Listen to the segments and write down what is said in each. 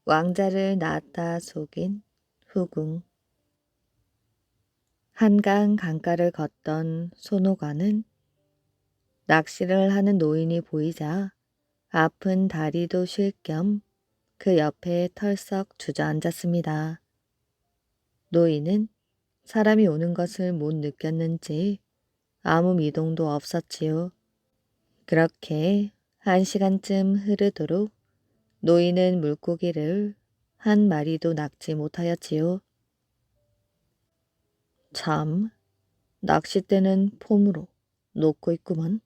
왕자를 낳았다 속인 후궁. 한강 강가를 걷던 손오가는 낚시를 하는 노인이 보이자 아픈 다리도 쉴 겸 그 옆에 털썩 주저앉았습니다. 노인은 사람이 오는 것을 못 느꼈는지 아무 미동도 없었지요. 그렇게 1시간쯤 흐르도록 노인은 물고기를 한 마리도 낚지 못하였지요. 참, 낚싯대는 폼으로 놓고 있구먼.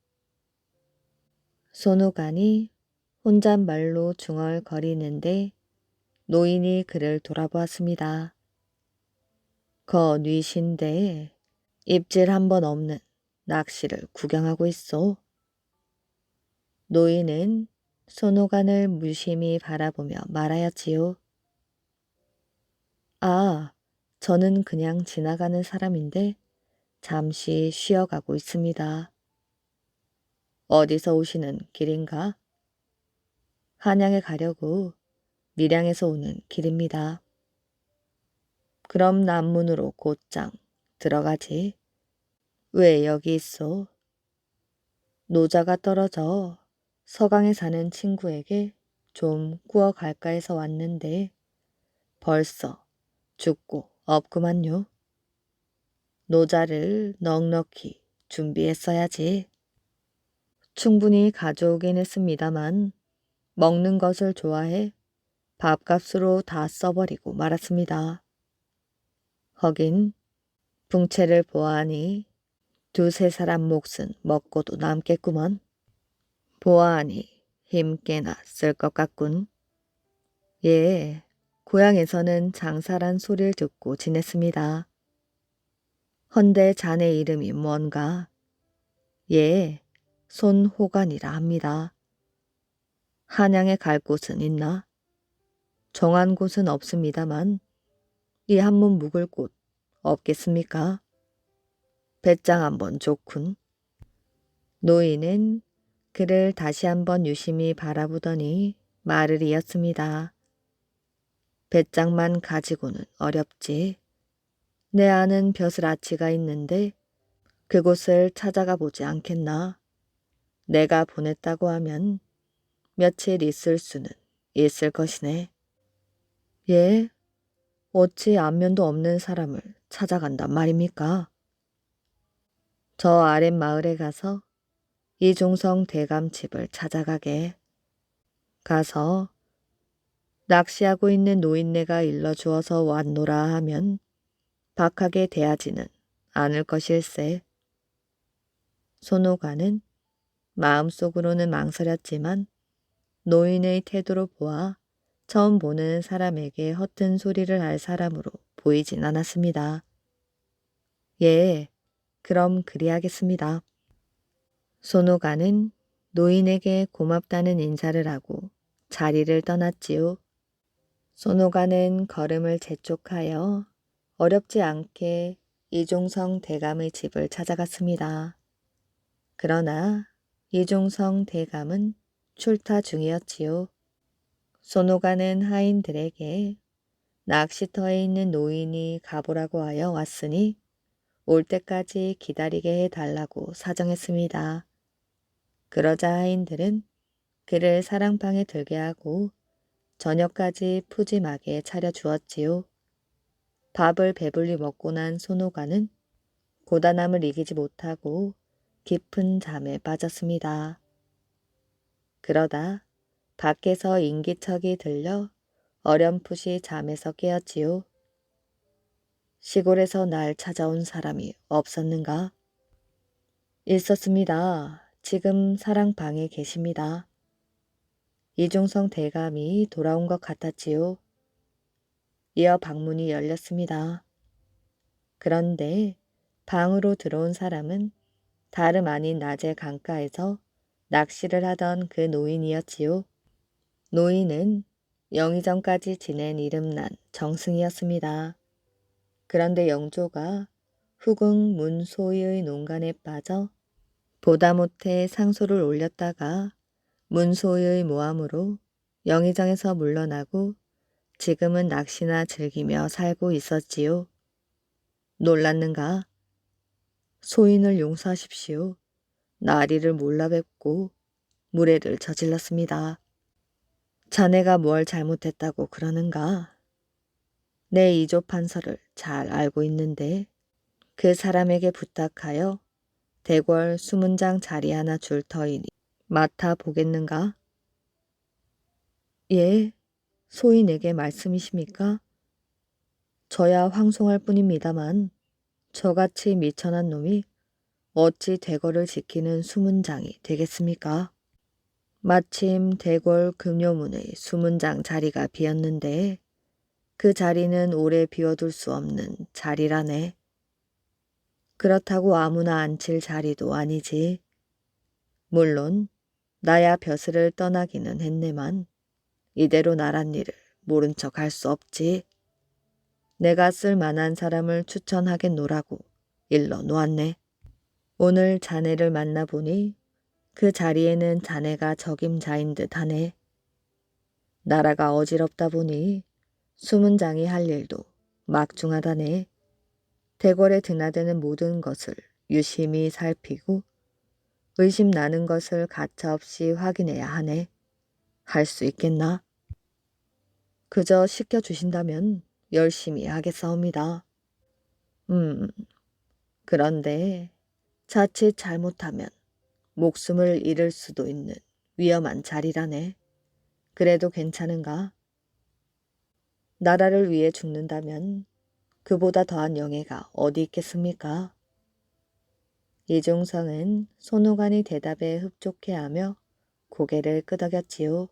손오간이 혼잣말로 중얼거리는데 노인이 그를 돌아보았습니다. 뉘신데 입질 한 번 없는 낚시를 구경하고 있어. 노인은 손오간을 무심히 바라보며 말하였지요. 아, 저는 그냥 지나가는 사람인데 잠시 쉬어가고 있습니다. 어디서 오시는 길인가? 한양에 가려고 밀양에서 오는 길입니다. 그럼 남문으로 곧장 들어가지. 왜 여기 있어? 노자가 떨어져 서강에 사는 친구에게 좀 구워갈까 해서 왔는데 벌써 죽고 없구만요. 노자를 넉넉히 준비했어야지. 충분히 가져오긴 했습니다만 먹는 것을 좋아해 밥값으로 다 써버리고 말았습니다. 허긴 붕채를 보아하니 두세 사람 몫은 먹고도 남겠구먼. 보아하니 힘 꽤나 쓸 것 같군. 예, 고향에서는 장사란 소리를 듣고 지냈습니다. 헌데 자네 이름이 뭔가? 예, 손호간이라 합니다. 한양에 갈 곳은 있나? 정한 곳은 없습니다만 이 한몸 묵을 곳 없겠습니까? 배짱 한번 좋군. 노인은 그를 다시 한번 유심히 바라보더니 말을 이었습니다. 배짱만 가지고는 어렵지. 내 아는 벼슬아치가 있는데 그곳을 찾아가 보지 않겠나? 내가 보냈다고 하면 며칠 있을 수는 있을 것이네. 예, 어찌 안면도 없는 사람을 찾아간단 말입니까? 저 아랫마을에 가서 이종성 대감집을 찾아가게. 가서 낚시하고 있는 노인네가 일러주어서 왔노라 하면 박하게 대하지는 않을 것일세. 손오가는 마음속으로는 망설였지만 노인의 태도로 보아 처음 보는 사람에게 허튼 소리를 할 사람으로 보이진 않았습니다. 예, 그럼 그리하겠습니다. 손오가는 노인에게 고맙다는 인사를 하고 자리를 떠났지요. 손오가는 걸음을 재촉하여 어렵지 않게 이종성 대감의 집을 찾아갔습니다. 그러나 이종성 대감은 출타 중이었지요. 손오가는 하인들에게 낚시터에 있는 노인이 가보라고 하여 왔으니 올 때까지 기다리게 해달라고 사정했습니다. 그러자 하인들은 그를 사랑방에 들게 하고 저녁까지 푸짐하게 차려주었지요. 밥을 배불리 먹고 난 손오가는 고단함을 이기지 못하고 깊은 잠에 빠졌습니다. 그러다 밖에서 인기척이 들려 어렴풋이 잠에서 깨었지요. 시골에서 날 찾아온 사람이 없었는가? 있었습니다. 지금 사랑방에 계십니다. 이종성 대감이 돌아온 것 같았지요. 이어 방문이 열렸습니다. 그런데 방으로 들어온 사람은 다름 아닌 낮의 강가에서 낚시를 하던 그 노인이었지요. 노인은 영의정까지 지낸 이름난 정승이었습니다. 그런데 영조가 후궁 문소희의 농간에 빠져 보다 못해 상소를 올렸다가 문소희의 모함으로 영의정에서 물러나고 지금은 낚시나 즐기며 살고 있었지요. 놀랐는가? 소인을 용서하십시오. 나리를 몰라 뵙고 무례를 저질렀습니다. 자네가 뭘 잘못했다고 그러는가? 내 이조 판서를 잘 알고 있는데 그 사람에게 부탁하여 대궐 수문장 자리 하나 줄 터이니 맡아보겠는가? 예, 소인에게 말씀이십니까? 저야 황송할 뿐입니다만 저같이 미천한 놈이 어찌 대궐을 지키는 수문장이 되겠습니까? 마침 대궐 금요문의 수문장 자리가 비었는데 그 자리는 오래 비워둘 수 없는 자리라네. 그렇다고 아무나 앉힐 자리도 아니지. 물론 나야 벼슬을 떠나기는 했네만 이대로 나란 일을 모른 척 할 수 없지. 내가 쓸 만한 사람을 추천하겠노라고 일러 놓았네. 오늘 자네를 만나보니 그 자리에는 자네가 적임자인 듯 하네. 나라가 어지럽다 보니 수문장이 할 일도 막중하다네. 대궐에 드나드는 모든 것을 유심히 살피고 의심 나는 것을 가차없이 확인해야 하네. 할 수 있겠나? 그저 시켜주신다면 열심히 하겠사옵니다. 그런데 자칫 잘못하면 목숨을 잃을 수도 있는 위험한 자리라네. 그래도 괜찮은가? 나라를 위해 죽는다면 그보다 더한 영예가 어디 있겠습니까? 이종성은 손오간이 대답에 흡족해하며 고개를 끄덕였지요.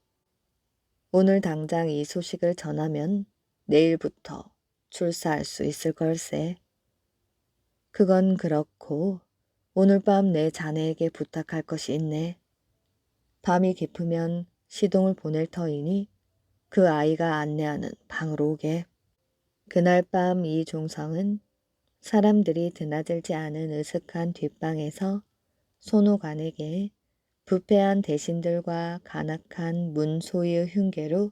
오늘 당장 이 소식을 전하면 내일부터 출사할 수 있을 걸세. 그건 그렇고 오늘 밤 내 자네에게 부탁할 것이 있네. 밤이 깊으면 시동을 보낼 터이니 그 아이가 안내하는 방으로 오게. 그날 밤 이종성은 사람들이 드나들지 않은 으슥한 뒷방에서 손오간에게 부패한 대신들과 간악한 문소위의 흉계로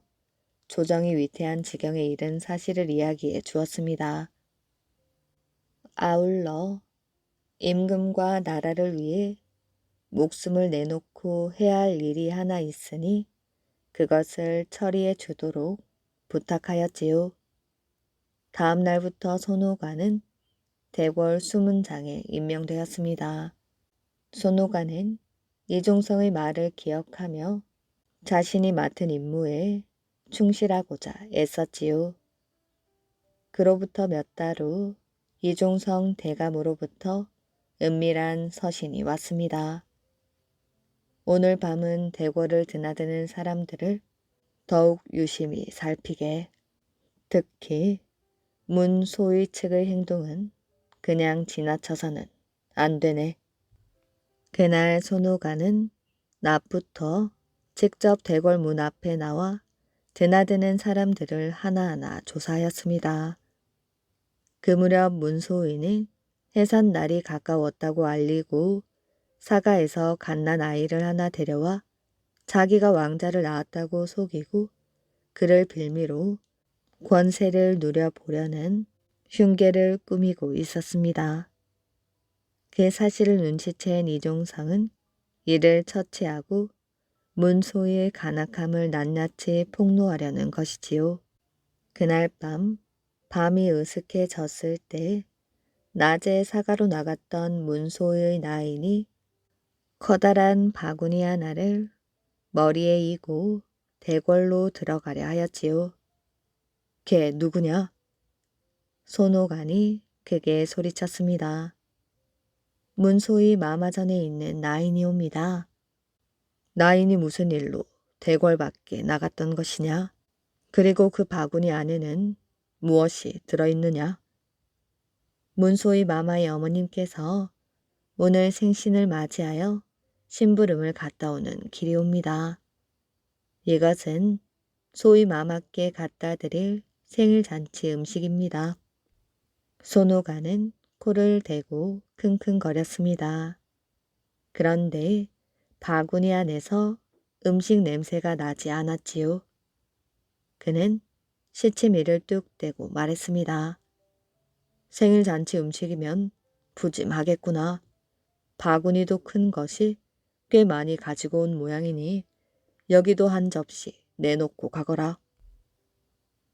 조정이 위태한 지경에 이른 사실을 이야기해 주었습니다. 아울러 임금과 나라를 위해 목숨을 내놓고 해야 할 일이 하나 있으니 그것을 처리해 주도록 부탁하였지요. 다음 날부터 손오간은 대궐 수문장에 임명되었습니다. 손오간은 이종성의 말을 기억하며 자신이 맡은 임무에 충실하고자 애썼지요. 그로부터 몇 달 후 이종성 대감으로부터 은밀한 서신이 왔습니다. 오늘 밤은 대궐을 드나드는 사람들을 더욱 유심히 살피게. 특히 문소위 측의 행동은 그냥 지나쳐서는 안 되네. 그날 손오간은 낮부터 직접 대궐 문 앞에 나와 드나드는 사람들을 하나하나 조사하였습니다. 그 무렵 문소위는 해산날이 가까웠다고 알리고 사가에서 갓난 아이를 하나 데려와 자기가 왕자를 낳았다고 속이고 그를 빌미로 권세를 누려보려는 흉계를 꾸미고 있었습니다. 그 사실을 눈치챈 이종성은 이를 처치하고 문소의 간악함을 낱낱이 폭로하려는 것이지요. 그날 밤이 으슥해졌을 때 낮에 사가로 나갔던 문소의 나인이 커다란 바구니 하나를 머리에 이고 대궐로 들어가려 하였지요. 걔 누구냐? 손오간이 크게 소리쳤습니다. 문소의 마마전에 있는 나인이옵니다. 나인이 무슨 일로 대궐 밖에 나갔던 것이냐? 그리고 그 바구니 안에는 무엇이 들어있느냐? 문소의 마마의 어머님께서 오늘 생신을 맞이하여 심부름을 갔다 오는 길이옵니다. 이것은 소의 마마께 갖다 드릴 생일잔치 음식입니다. 손오간은 코를 대고 킁킁거렸습니다. 그런데 바구니 안에서 음식 냄새가 나지 않았지요. 그는 시치미를 뚝 떼고 말했습니다. 생일 잔치 음식이면 푸짐하겠구나. 바구니도 큰 것이 꽤 많이 가지고 온 모양이니 여기도 한 접시 내놓고 가거라.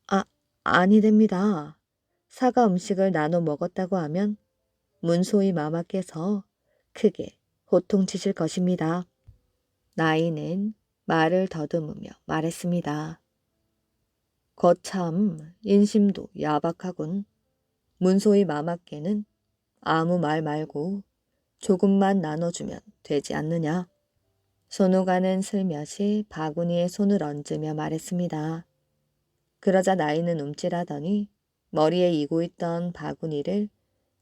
아, 아니 됩니다. 사과 음식을 나눠 먹었다고 하면 문소희 마마께서 크게 호통치실 것입니다. 나이는 말을 더듬으며 말했습니다. 거참 인심도 야박하군. 문소희 마마께는 아무 말 말고 조금만 나눠주면 되지 않느냐. 손오가는 슬며시 바구니에 손을 얹으며 말했습니다. 그러자 나이는 움찔하더니 머리에 이고 있던 바구니를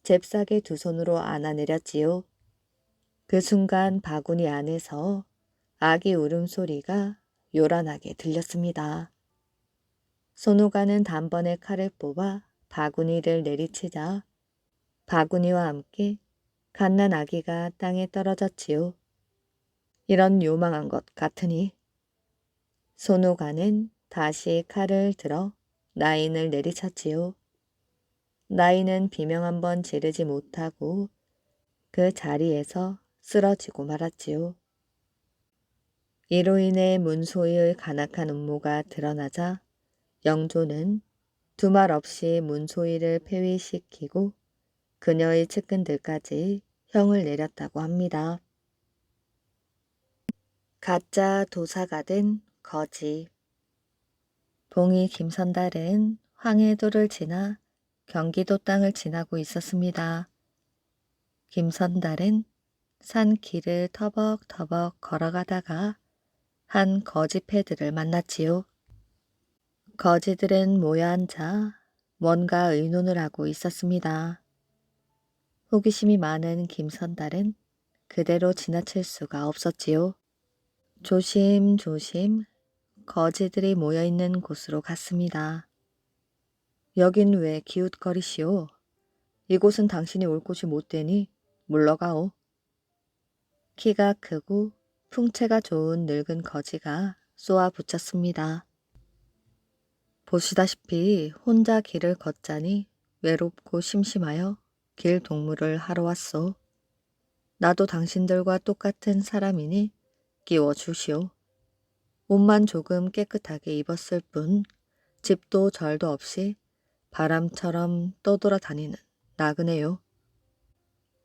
잽싸게 두 손으로 안아내렸지요. 그 순간 바구니 안에서 아기 울음소리가 요란하게 들렸습니다. 손오가는 단번에 칼을 뽑아 바구니를 내리치자 바구니와 함께 갓난 아기가 땅에 떨어졌지요. 이런 요망한 것 같으니 손오가는 다시 칼을 들어 나인을 내리쳤지요. 나인은 비명 한 번 지르지 못하고 그 자리에서 쓰러지고 말았지요. 이로 인해 문소희의 간악한 음모가 드러나자 영조는 두말 없이 문소희를 폐위시키고 그녀의 측근들까지 형을 내렸다고 합니다. 가짜 도사가 된 거지. 봉이 김선달은 황해도를 지나 경기도 땅을 지나고 있었습니다. 김선달은 산 길을 터벅터벅 걸어가다가 한 거지 패들을 만났지요. 거지들은 모여 앉아 뭔가 의논을 하고 있었습니다. 호기심이 많은 김선달은 그대로 지나칠 수가 없었지요. 조심조심 거지들이 모여있는 곳으로 갔습니다. 여긴 왜 기웃거리시오? 이곳은 당신이 올 곳이 못 되니 물러가오. 키가 크고 풍채가 좋은 늙은 거지가 쏘아 붙였습니다. 보시다시피 혼자 길을 걷자니 외롭고 심심하여 길 동무를 하러 왔소. 나도 당신들과 똑같은 사람이니 끼워주시오. 옷만 조금 깨끗하게 입었을 뿐 집도 절도 없이 바람처럼 떠돌아다니는 나그네요.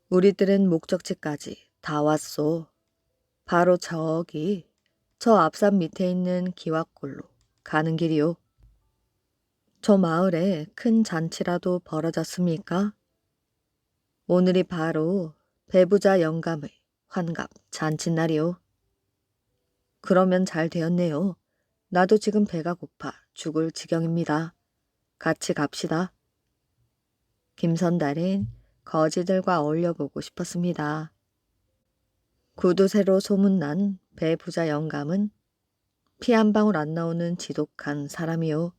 우리들은 목적지까지 다 왔소. 바로 저기 저 앞산 밑에 있는 기와골로 가는 길이요. 저 마을에 큰 잔치라도 벌어졌습니까? 오늘이 바로 배부자 영감의 환갑 잔칫날이요. 그러면 잘 되었네요. 나도 지금 배가 고파 죽을 지경입니다. 같이 갑시다. 김선달은 거지들과 어울려 보고 싶었습니다. 구두쇠로 소문난 배부자 영감은 피 한 방울 안 나오는 지독한 사람이요.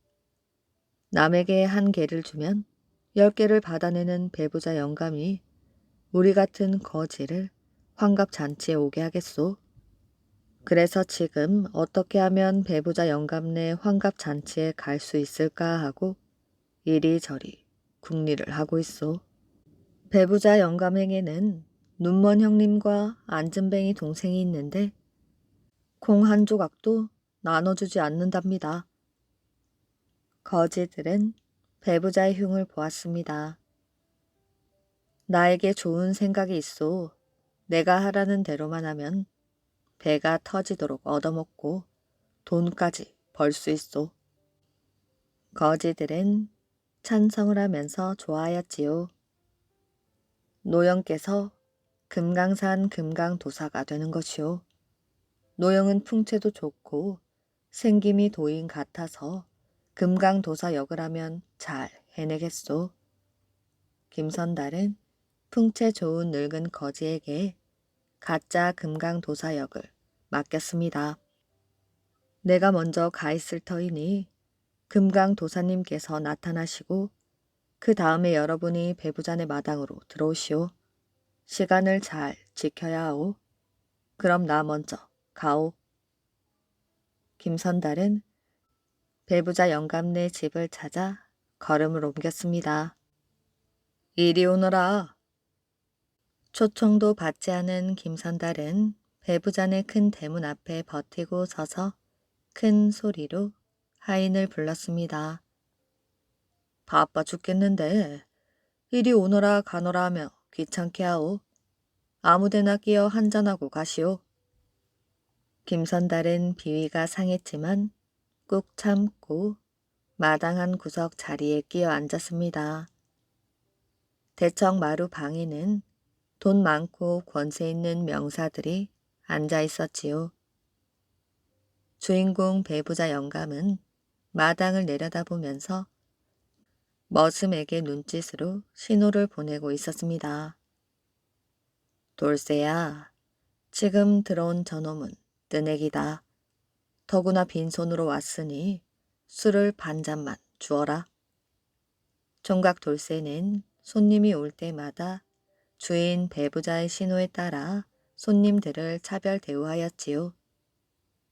남에게 한 개를 주면 10개를 받아내는 배부자 영감이 우리 같은 거지를 환갑 잔치에 오게 하겠소. 그래서 지금 어떻게 하면 배부자 영감네 환갑 잔치에 갈 수 있을까 하고 이리저리 궁리를 하고 있소. 배부자 영감에게는 눈먼 형님과 안진뱅이 동생이 있는데 콩 한 조각도 나눠주지 않는답니다. 거지들은 배부자의 흉을 보았습니다. 나에게 좋은 생각이 있소. 내가 하라는 대로만 하면 배가 터지도록 얻어먹고 돈까지 벌 수 있소. 거지들은 찬성을 하면서 좋아하였지요. 노영께서 금강산 금강도사가 되는 것이요. 노영은 풍채도 좋고 생김이 도인 같아서 금강도사 역을 하면 잘 해내겠소. 김선달은 풍채 좋은 늙은 거지에게 가짜 금강도사 역을 맡겼습니다. 내가 먼저 가 있을 터이니 금강도사님께서 나타나시고 그 다음에 여러분이 배부자네 마당으로 들어오시오. 시간을 잘 지켜야 하오. 그럼 나 먼저 가오. 김선달은 배부자 영감네 집을 찾아 걸음을 옮겼습니다. 이리 오너라. 초청도 받지 않은 김선달은 배부자네 큰 대문 앞에 버티고 서서 큰 소리로 하인을 불렀습니다. 바빠 죽겠는데 이리 오너라 가너라 하며 귀찮게 하오. 아무데나 끼어 한잔하고 가시오. 김선달은 비위가 상했지만 꾹 참고 마당 한 구석 자리에 끼어 앉았습니다. 대청 마루 방에는 돈 많고 권세 있는 명사들이 앉아 있었지요. 주인공 배부자 영감은 마당을 내려다보면서 머슴에게 눈짓으로 신호를 보내고 있었습니다. 돌쇠야, 지금 들어온 저놈은 뜨내기다. 더구나 빈손으로 왔으니 술을 반 잔만 주어라. 총각 돌쇠는 손님이 올 때마다 주인 배부자의 신호에 따라 손님들을 차별 대우하였지요.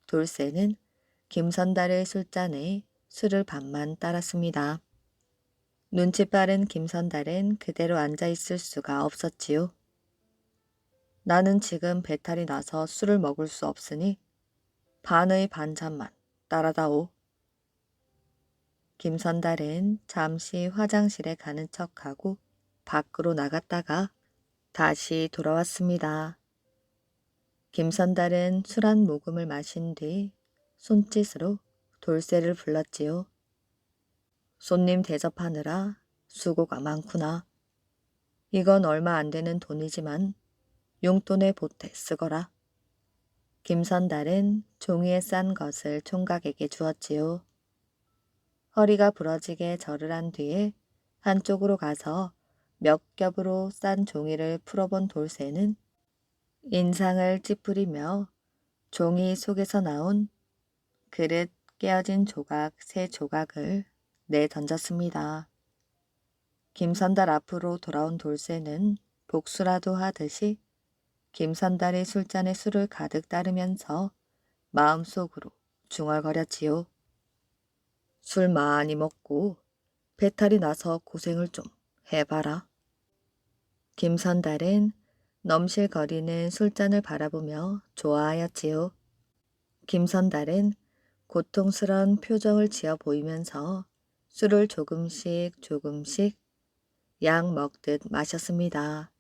돌쇠는 김선달의 술잔에 술을 반만 따랐습니다. 눈치 빠른 김선달은 그대로 앉아있을 수가 없었지요. 나는 지금 배탈이 나서 술을 먹을 수 없으니 반의 반잔만 따라다오. 김선달은 잠시 화장실에 가는 척하고 밖으로 나갔다가 다시 돌아왔습니다. 김선달은 술 한 모금을 마신 뒤 손짓으로 돌쇠를 불렀지요. 손님 대접하느라 수고가 많구나. 이건 얼마 안 되는 돈이지만 용돈에 보태 쓰거라. 김선달은 종이에 싼 것을 총각에게 주었지요. 허리가 부러지게 절을 한 뒤에 한쪽으로 가서 몇 겹으로 싼 종이를 풀어본 돌쇠는 인상을 찌푸리며 종이 속에서 나온 그릇 깨어진 조각 3조각을 내던졌습니다. 김선달 앞으로 돌아온 돌쇠는 복수라도 하듯이 김선달의 술잔에 술을 가득 따르면서 마음속으로 중얼거렸지요. 술 많이 먹고 배탈이 나서 고생을 좀 해봐라. 김선달은 넘실거리는 술잔을 바라보며 좋아하였지요. 김선달은 고통스런 표정을 지어 보이면서 술을 조금씩 약 먹듯 마셨습니다.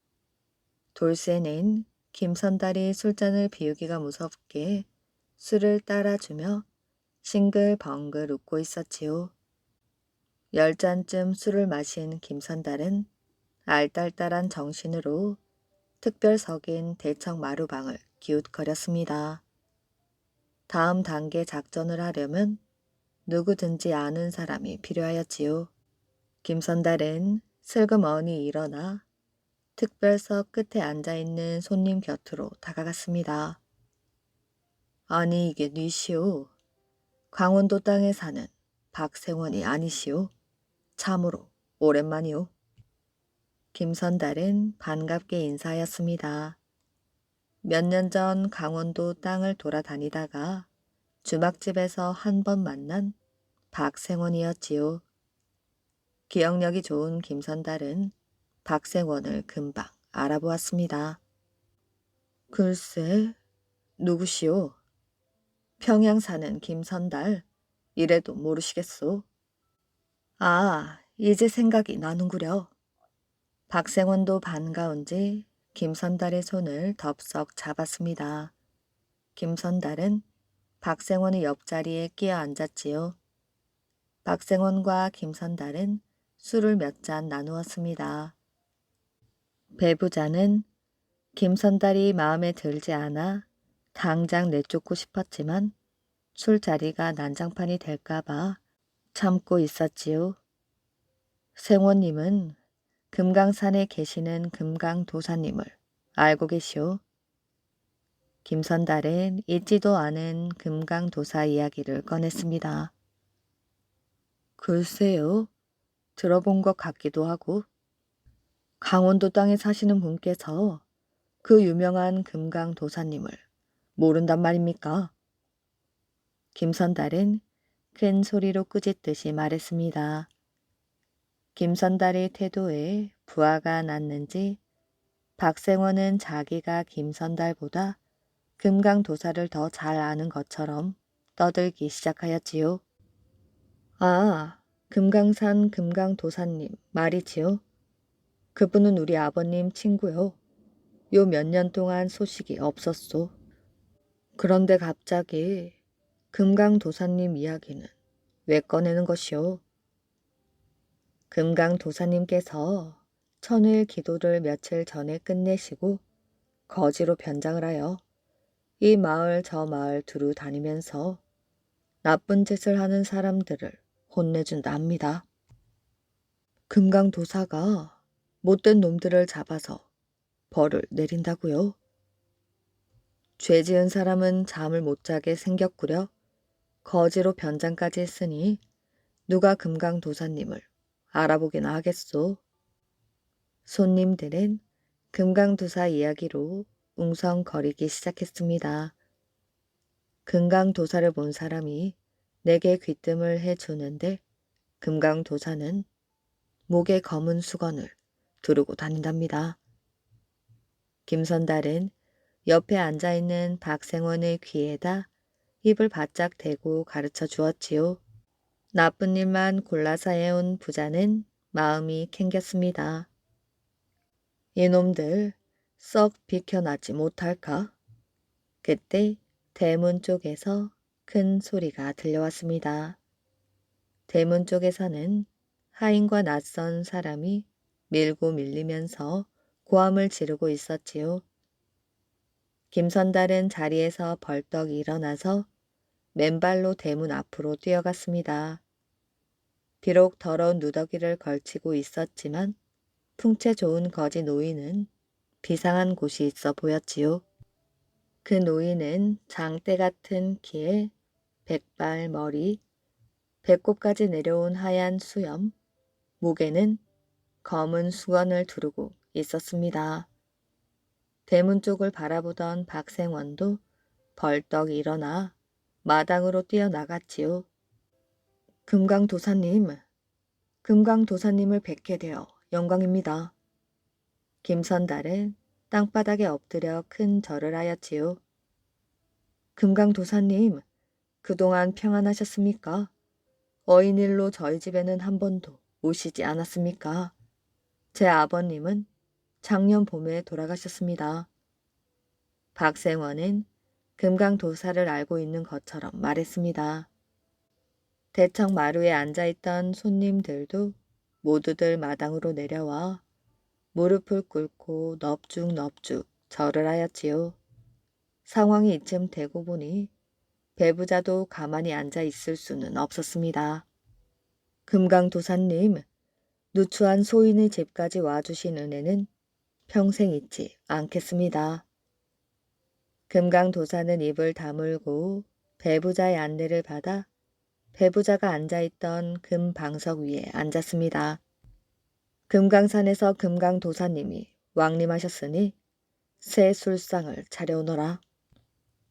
돌쇠는 김선달이 술잔을 비우기가 무섭게 술을 따라주며 싱글벙글 웃고 있었지요. 10잔쯤 술을 마신 김선달은 알딸딸한 정신으로 특별석인 대청 마루방을 기웃거렸습니다. 다음 단계 작전을 하려면 누구든지 아는 사람이 필요하였지요. 김선달은 슬그머니 일어나 특별석 끝에 앉아있는 손님 곁으로 다가갔습니다. 아니 이게 뉘시오. 강원도 땅에 사는 박생원이 아니시오. 참으로 오랜만이오. 김선달은 반갑게 인사하였습니다. 몇 년 전 강원도 땅을 돌아다니다가 주막집에서 한 번 만난 박생원이었지요. 기억력이 좋은 김선달은 박생원을 금방 알아보았습니다. 글쎄, 누구시오? 평양 사는 김선달, 이래도 모르시겠소? 아, 이제 생각이 나는구려. 박생원도 반가운지 김선달의 손을 덥석 잡았습니다. 김선달은 박생원의 옆자리에 끼어 앉았지요. 박생원과 김선달은 술을 몇 잔 나누었습니다. 배부자는 김선달이 마음에 들지 않아 당장 내쫓고 싶었지만 술자리가 난장판이 될까봐 참고 있었지요. 생원님은 금강산에 계시는 금강도사님을 알고 계시오. 김선달은 잊지도 않은 금강도사 이야기를 꺼냈습니다. 글쎄요. 들어본 것 같기도 하고 강원도 땅에 사시는 분께서 그 유명한 금강도사님을 모른단 말입니까? 김선달은 큰 소리로 꾸짖듯이 말했습니다. 김선달의 태도에 부하가 났는지 박생원은 자기가 김선달보다 금강도사를 더 잘 아는 것처럼 떠들기 시작하였지요. 아, 금강산 금강도사님 말이지요. 그분은 우리 아버님 친구요. 요 몇 년 동안 소식이 없었소. 그런데 갑자기 금강도사님 이야기는 왜 꺼내는 것이오? 금강도사님께서 천일 기도를 며칠 전에 끝내시고 거지로 변장을 하여 이 마을 저 마을 두루 다니면서 나쁜 짓을 하는 사람들을 혼내준다 합니다. 금강도사가 못된 놈들을 잡아서 벌을 내린다고요? 죄 지은 사람은 잠을 못 자게 생겼구려 거지로 변장까지 했으니 누가 금강도사님을 알아보기나 하겠소. 손님들은 금강도사 이야기로 웅성거리기 시작했습니다. 금강도사를 본 사람이 내게 귀뜸을 해주는데 금강도사는 목에 검은 수건을 두르고 다닌답니다. 김선달은 옆에 앉아있는 박생원의 귀에다 입을 바짝 대고 가르쳐 주었지요. 나쁜 일만 골라서 해온 부자는 마음이 캥겼습니다. 이놈들 썩 비켜나지 못할까? 그때 대문 쪽에서 큰 소리가 들려왔습니다. 대문 쪽에서는 하인과 낯선 사람이 밀고 밀리면서 고함을 지르고 있었지요. 김선달은 자리에서 벌떡 일어나서 맨발로 대문 앞으로 뛰어갔습니다. 비록 더러운 누더기를 걸치고 있었지만 풍채 좋은 거지 노인은 비상한 곳이 있어 보였지요. 그 노인은 장대 같은 키에 백발 머리, 배꼽까지 내려온 하얀 수염, 목에는 검은 수건을 두르고 있었습니다. 대문 쪽을 바라보던 박생원도 벌떡 일어나 마당으로 뛰어나갔지요. 금강도사님을 뵙게 되어 영광입니다. 김선달은 땅바닥에 엎드려 큰 절을 하였지요. 금강도사님, 그동안 평안하셨습니까? 어인일로 저희 집에는 한 번도 오시지 않았습니까? 제 아버님은 작년 봄에 돌아가셨습니다. 박생원은 금강도사를 알고 있는 것처럼 말했습니다. 대청 마루에 앉아있던 손님들도 모두들 마당으로 내려와 무릎을 꿇고 넙죽넙죽 절을 하였지요. 상황이 이쯤 되고 보니 배부자도 가만히 앉아 있을 수는 없었습니다. 금강도사님, 누추한 소인의 집까지 와주신 은혜는 평생 잊지 않겠습니다. 금강도사는 입을 다물고 배부자의 안내를 받아 배부자가 앉아있던 금방석 위에 앉았습니다. 금강산에서 금강도사님이 왕림하셨으니 새 술상을 차려오너라.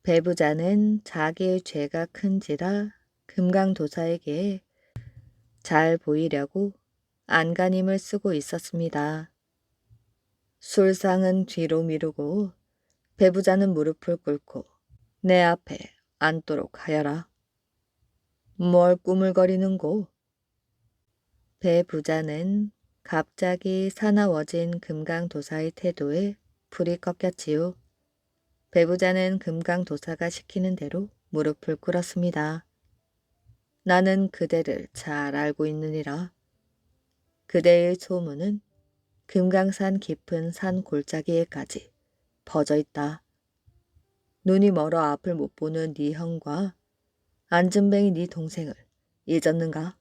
배부자는 자기의 죄가 큰지라 금강도사에게 잘 보이려고 안간힘을 쓰고 있었습니다. 술상은 뒤로 미루고 배부자는 무릎을 꿇고 내 앞에 앉도록 하여라. 뭘 꾸물거리는고? 배부자는 갑자기 사나워진 금강도사의 태도에 불이 꺾였지요. 배부자는 금강도사가 시키는 대로 무릎을 꿇었습니다. 나는 그대를 잘 알고 있느니라. 그대의 소문은 금강산 깊은 산 골짜기에까지 퍼져 있다. 눈이 멀어 앞을 못 보는 네 형과 안진뱅이 네 동생을 잊었는가?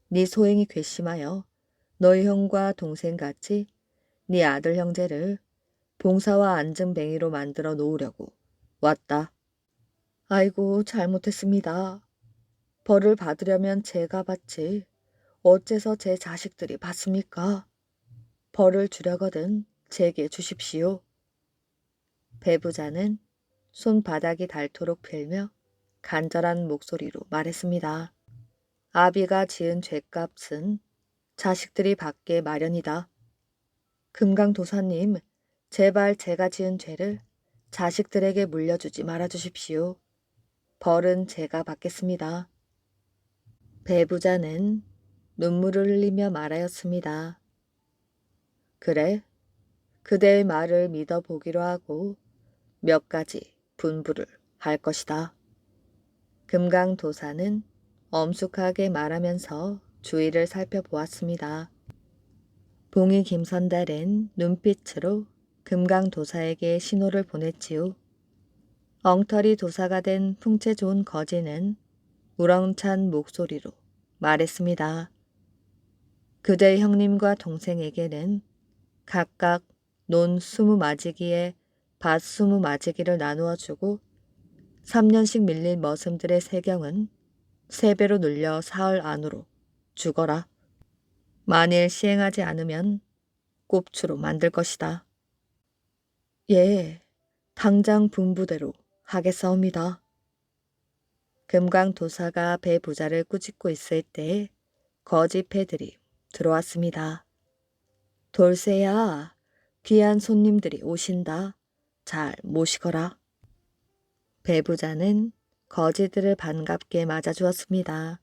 네 소행이 괘씸하여 너희 형과 동생같이 네 아들 형제를 봉사와 안진뱅이로 만들어 놓으려고 왔다. 아이고 잘못했습니다. 벌을 받으려면 제가 받지 어째서 제 자식들이 받습니까? 벌을 주려거든 제게 주십시오. 배부자는 손바닥이 닳도록 빌며 간절한 목소리로 말했습니다. 아비가 지은 죗값은 자식들이 받게 마련이다. 금강도사님, 제발 제가 지은 죄를 자식들에게 물려주지 말아주십시오. 벌은 제가 받겠습니다. 배부자는 눈물을 흘리며 말하였습니다. 그래, 그대의 말을 믿어보기로 하고 몇 가지 분부를 할 것이다. 금강도사는 엄숙하게 말하면서 주위를 살펴보았습니다. 봉이 김선달은 눈빛으로 금강도사에게 신호를 보냈지요. 엉터리 도사가 된 풍채 좋은 거지는 우렁찬 목소리로 말했습니다. 그대 형님과 동생에게는 각각 논 20마지기에 밭 20마지기를 나누어 주고 3년씩 밀린 머슴들의 세경은 3배로 늘려 사흘 안으로 죽어라. 만일 시행하지 않으면 꼽추로 만들 것이다. 예, 당장 분부대로 하겠사옵니다. 금강도사가 배 부자를 꾸짖고 있을 때에 거지 패들이 들어왔습니다. 돌쇠야, 귀한 손님들이 오신다. 잘 모시거라. 배부자는 거지들을 반갑게 맞아주었습니다.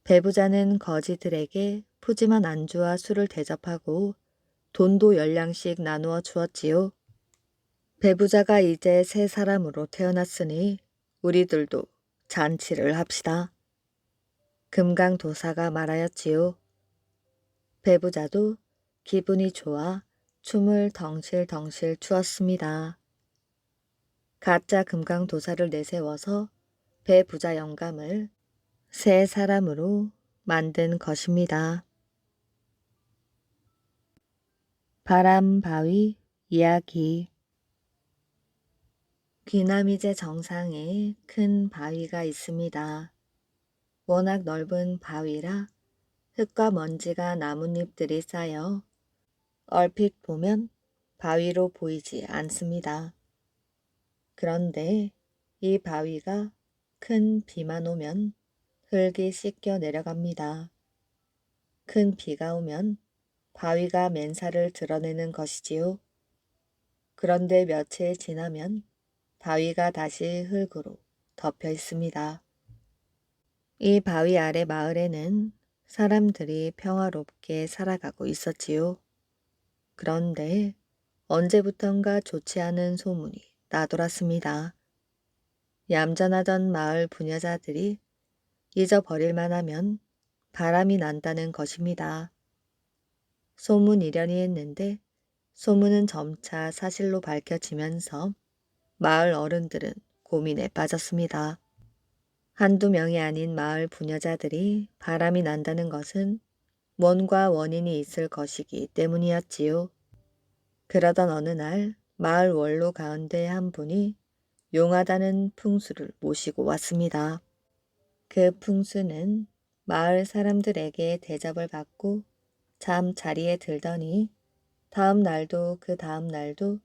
배부자는 거지들에게 푸짐한 안주와 술을 대접하고 돈도 10량씩 나누어 주었지요. 배부자가 이제 새 사람으로 태어났으니 우리들도 잔치를 합시다. 금강도사가 말하였지요. 배부자도 기분이 좋아 춤을 덩실덩실 추었습니다. 가짜 금강도사를 내세워서 배부자 영감을 새 사람으로 만든 것입니다. 바람바위 이야기. 귀남이제 정상에 큰 바위가 있습니다. 워낙 넓은 바위라 흙과 먼지가 나뭇잎들이 쌓여 얼핏 보면 바위로 보이지 않습니다. 그런데 이 바위가 큰 비만 오면 흙이 씻겨 내려갑니다. 큰 비가 오면 바위가 맨살을 드러내는 것이지요. 그런데 며칠 지나면 바위가 다시 흙으로 덮여 있습니다. 이 바위 아래 마을에는 사람들이 평화롭게 살아가고 있었지요. 그런데 언제부턴가 좋지 않은 소문이 나돌았습니다. 얌전하던 마을 부녀자들이 잊어버릴만 하면 바람이 난다는 것입니다. 소문이려니 했는데 소문은 점차 사실로 밝혀지면서 마을 어른들은 고민에 빠졌습니다. 한두 명이 아닌 마을 부녀자들이 바람이 난다는 것은 뭔가 원인이 있을 것이기 때문이었지요. 그러던 어느 날 마을 원로 가운데 한 분이 용하다는 풍수를 모시고 왔습니다. 그 풍수는 마을 사람들에게 대접을 받고 잠 자리에 들더니 다음 날도 그 다음 날도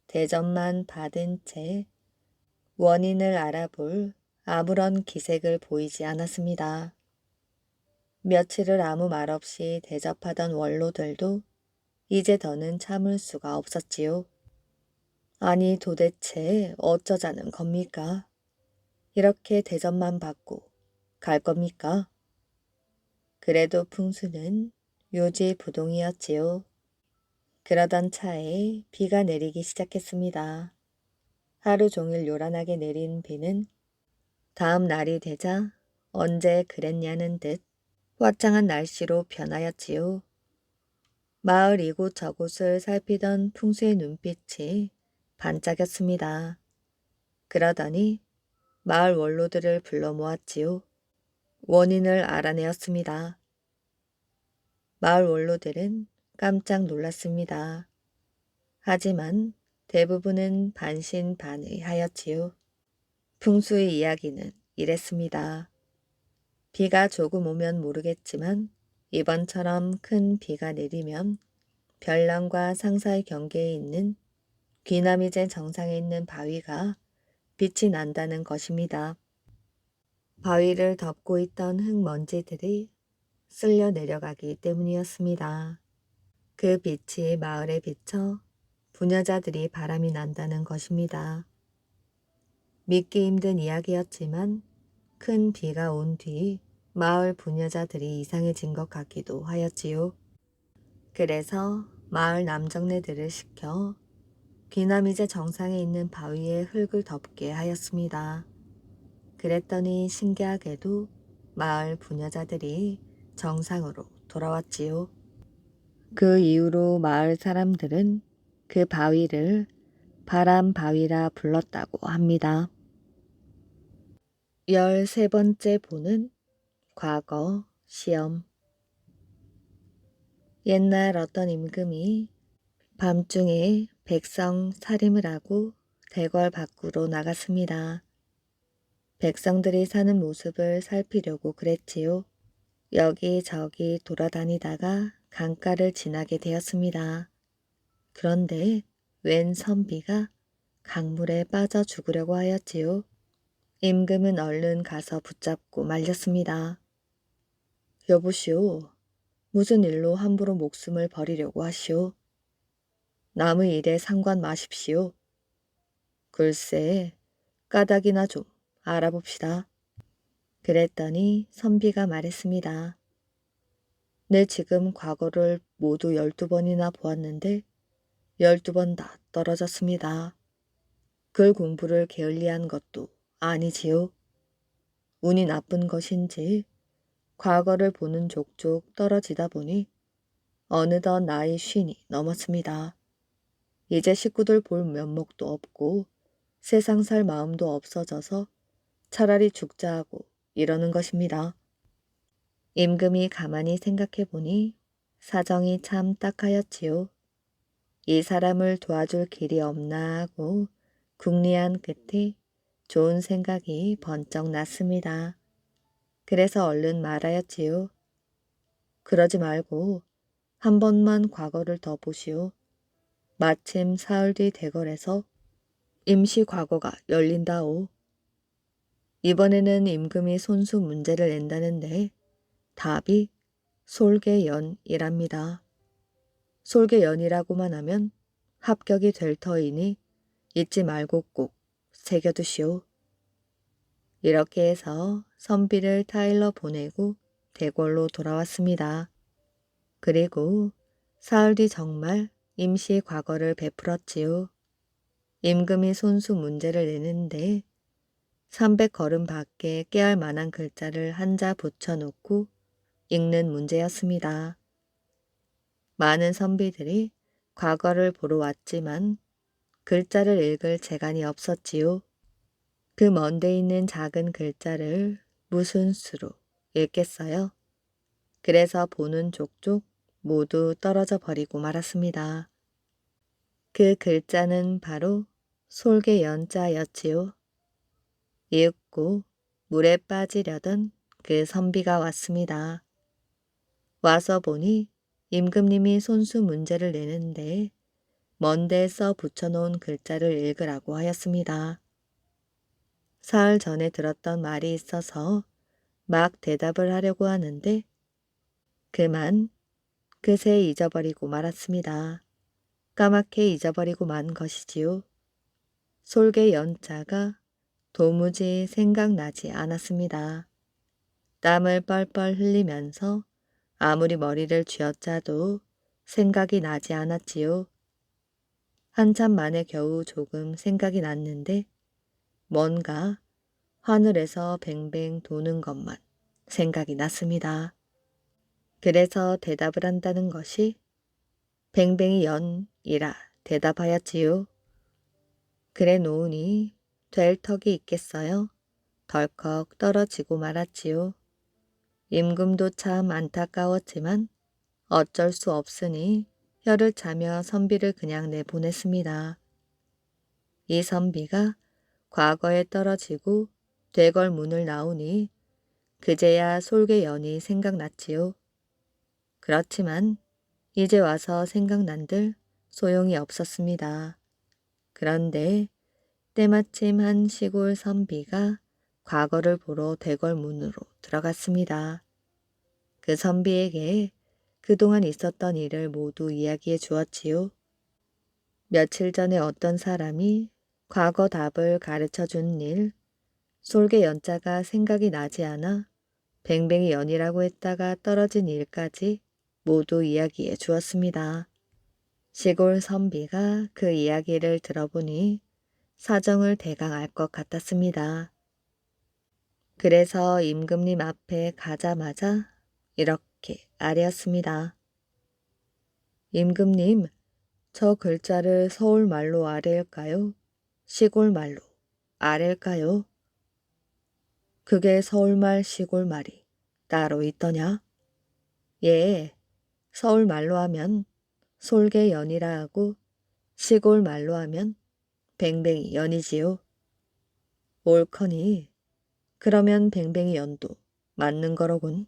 대접만 받은 채 원인을 알아볼 아무런 기색을 보이지 않았습니다. 며칠을 아무 말 없이 대접하던 원로들도 이제 더는 참을 수가 없었지요. 아니 도대체 어쩌자는 겁니까? 이렇게 대접만 받고 갈 겁니까? 그래도 풍수는 요지부동이었지요. 그러던 차에 비가 내리기 시작했습니다. 하루 종일 요란하게 내린 비는 다음 날이 되자 언제 그랬냐는 듯 화창한 날씨로 변하였지요. 마을 이곳저곳을 살피던 풍수의 눈빛이 반짝였습니다. 그러더니 마을 원로들을 불러 모았지요. 원인을 알아내었습니다. 마을 원로들은 깜짝 놀랐습니다. 하지만 대부분은 반신반의하였지요. 풍수의 이야기는 이랬습니다. 비가 조금 오면 모르겠지만 이번처럼 큰 비가 내리면 별남과 상사의 경계에 있는 귀남이제 정상에 있는 바위가 빛이 난다는 것입니다. 바위를 덮고 있던 흙먼지들이 쓸려 내려가기 때문이었습니다. 그 빛이 마을에 비쳐 부녀자들이 바람이 난다는 것입니다. 믿기 힘든 이야기였지만 큰 비가 온 뒤 마을 부녀자들이 이상해진 것 같기도 하였지요. 그래서 마을 남정네들을 시켜 귀남이제 정상에 있는 바위에 흙을 덮게 하였습니다. 그랬더니 신기하게도 마을 부녀자들이 정상으로 돌아왔지요. 그 이후로 마을 사람들은 그 바위를 바람 바위라 불렀다고 합니다. 13번째 보는 과거 시험. 옛날 어떤 임금이 밤중에 백성 살림을 하고 대궐 밖으로 나갔습니다. 백성들이 사는 모습을 살피려고 그랬지요. 여기저기 돌아다니다가 강가를 지나게 되었습니다. 그런데 웬 선비가 강물에 빠져 죽으려고 하였지요. 임금은 얼른 가서 붙잡고 말렸습니다. 여보시오, 무슨 일로 함부로 목숨을 버리려고 하시오? 남의 일에 상관 마십시오. 글쎄, 까닭이나 좀 알아봅시다. 그랬더니 선비가 말했습니다. 내 지금 과거를 모두 12번이나 보았는데 12번 다 떨어졌습니다. 글 공부를 게을리한 것도 아니지요. 운이 나쁜 것인지 과거를 보는 족족 떨어지다 보니 어느덧 나이 50이 넘었습니다. 이제 식구들 볼 면목도 없고 세상 살 마음도 없어져서 차라리 죽자 하고 이러는 것입니다. 임금이 가만히 생각해 보니 사정이 참 딱하였지요. 이 사람을 도와줄 길이 없나 하고 궁리한 끝에 좋은 생각이 번쩍 났습니다. 그래서 얼른 말하였지요. 그러지 말고 한 번만 과거를 더 보시오. 마침 사흘 뒤 대궐에서 임시 과거가 열린다오. 이번에는 임금이 손수 문제를 낸다는데 답이 솔개연이랍니다. 솔개연이라고만 하면 합격이 될 터이니 잊지 말고 꼭 새겨두시오. 이렇게 해서 선비를 타일러 보내고 대궐로 돌아왔습니다. 그리고 사흘 뒤 정말 임시 과거를 베풀었지요. 임금이 손수 문제를 내는데 300걸음 밖에 깨알 만한 글자를 한자 붙여놓고 읽는 문제였습니다. 많은 선비들이 과거를 보러 왔지만 글자를 읽을 재간이 없었지요. 그 먼데 있는 작은 글자를 무슨 수로 읽겠어요? 그래서 보는 족족 모두 떨어져 버리고 말았습니다. 그 글자는 바로 솔개연자였지요. 이윽고 물에 빠지려던 그 선비가 왔습니다. 와서 보니 임금님이 손수 문제를 내는데 먼데 써 붙여놓은 글자를 읽으라고 하였습니다. 사흘 전에 들었던 말이 있어서 막 대답을 하려고 하는데 그만 그새 잊어버리고 말았습니다. 까맣게 잊어버리고 만 것이지요. 솔개 연자가 도무지 생각나지 않았습니다. 땀을 뻘뻘 흘리면서 아무리 머리를 쥐어짜도 생각이 나지 않았지요. 한참 만에 겨우 조금 생각이 났는데 뭔가 하늘에서 뱅뱅 도는 것만 생각이 났습니다. 그래서 대답을 한다는 것이 뱅뱅이 연이라 대답하였지요. 그래 놓으니 될 턱이 있겠어요. 덜컥 떨어지고 말았지요. 임금도 참 안타까웠지만 어쩔 수 없으니 혀를 차며 선비를 그냥 내보냈습니다. 이 선비가 과거에 떨어지고 되걸 문을 나오니 그제야 솔개연이 생각났지요. 그렇지만 이제 와서 생각난들 소용이 없었습니다. 그런데 때마침 한 시골 선비가 과거를 보러 대궐문으로 들어갔습니다. 그 선비에게 그동안 있었던 일을 모두 이야기해 주었지요. 며칠 전에 어떤 사람이 과거 답을 가르쳐 준 일, 솔개 연자가 생각이 나지 않아 뱅뱅이 연이라고 했다가 떨어진 일까지 모두 이야기해 주었습니다. 시골 선비가 그 이야기를 들어보니 사정을 대강 알 것 같았습니다. 그래서 임금님 앞에 가자마자 이렇게 아뢰었습니다. 임금님, 저 글자를 서울말로 아뢰일까요? 시골말로 아뢰일까요? 그게 서울말 시골말이 따로 있더냐? 예, 서울말로 하면 솔개연이라 하고 시골말로 하면 뱅뱅이 연이지요. 옳거니 그러면 뱅뱅이 연도 맞는 거로군.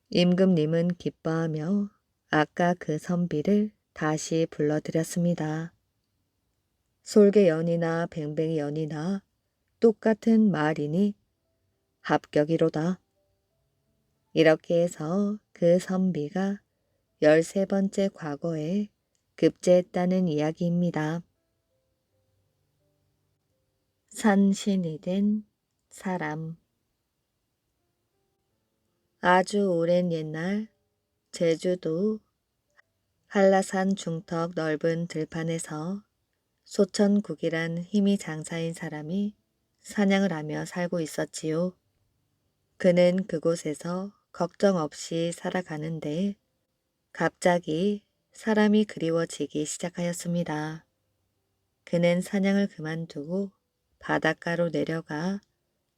임금님은 기뻐하며 아까 그 선비를 다시 불러들였습니다. 솔개연이나 뱅뱅이 연이나 똑같은 말이니 합격이로다. 이렇게 해서 그 선비가 13번째 과거에 급제했다는 이야기입니다. 산신이 된 사람. 아주 오랜 옛날 제주도 한라산 중턱 넓은 들판에서 소천국이란 힘이 장사인 사람이 사냥을 하며 살고 있었지요. 그는 그곳에서 걱정 없이 살아가는데 갑자기 사람이 그리워지기 시작하였습니다. 그는 사냥을 그만두고 바닷가로 내려가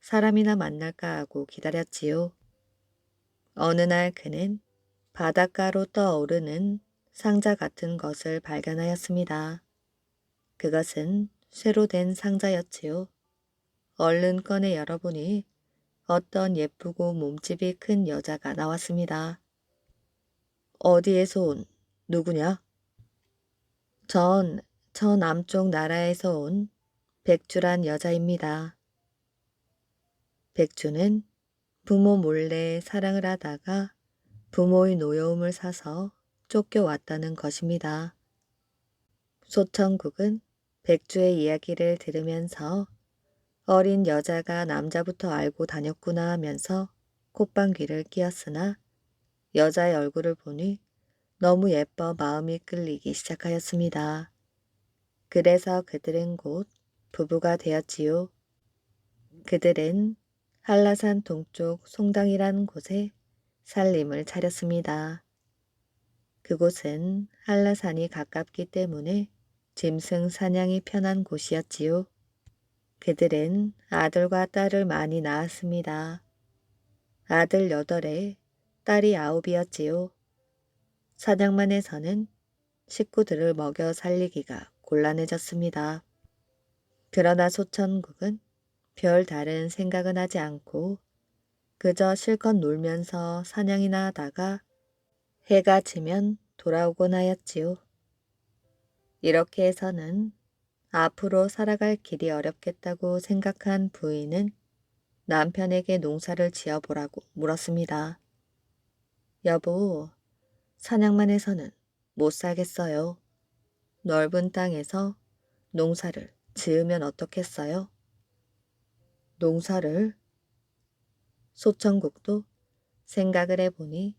사람이나 만날까 하고 기다렸지요. 어느 날 그는 바닷가로 떠오르는 상자 같은 것을 발견하였습니다. 그것은 쇠로 된 상자였지요. 얼른 꺼내 열어보니 어떤 예쁘고 몸집이 큰 여자가 나왔습니다. 어디에서 온 누구냐? 저 남쪽 나라에서 온 백주란 여자입니다. 백주는 부모 몰래 사랑을 하다가 부모의 노여움을 사서 쫓겨왔다는 것입니다. 소천국은 백주의 이야기를 들으면서 어린 여자가 남자부터 알고 다녔구나 하면서 콧방귀를 뀌었으나 여자의 얼굴을 보니 너무 예뻐 마음이 끌리기 시작하였습니다. 그래서 그들은 곧 부부가 되었지요. 그들은 한라산 동쪽 송당이라는 곳에 살림을 차렸습니다. 그곳은 한라산이 가깝기 때문에 짐승 사냥이 편한 곳이었지요. 그들은 아들과 딸을 많이 낳았습니다. 아들 8에 딸이 9이었지요. 사냥만 해서는 식구들을 먹여 살리기가 곤란해졌습니다. 그러나 소천국은 별 다른 생각은 하지 않고 그저 실컷 놀면서 사냥이나 하다가 해가 지면 돌아오곤 하였지요. 이렇게 해서는 앞으로 살아갈 길이 어렵겠다고 생각한 부인은 남편에게 농사를 지어보라고 물었습니다. 여보, 사냥만 해서는 못 살겠어요. 넓은 땅에서 농사를 지으면 어떻겠어요? 농사를? 소천국도 생각을 해보니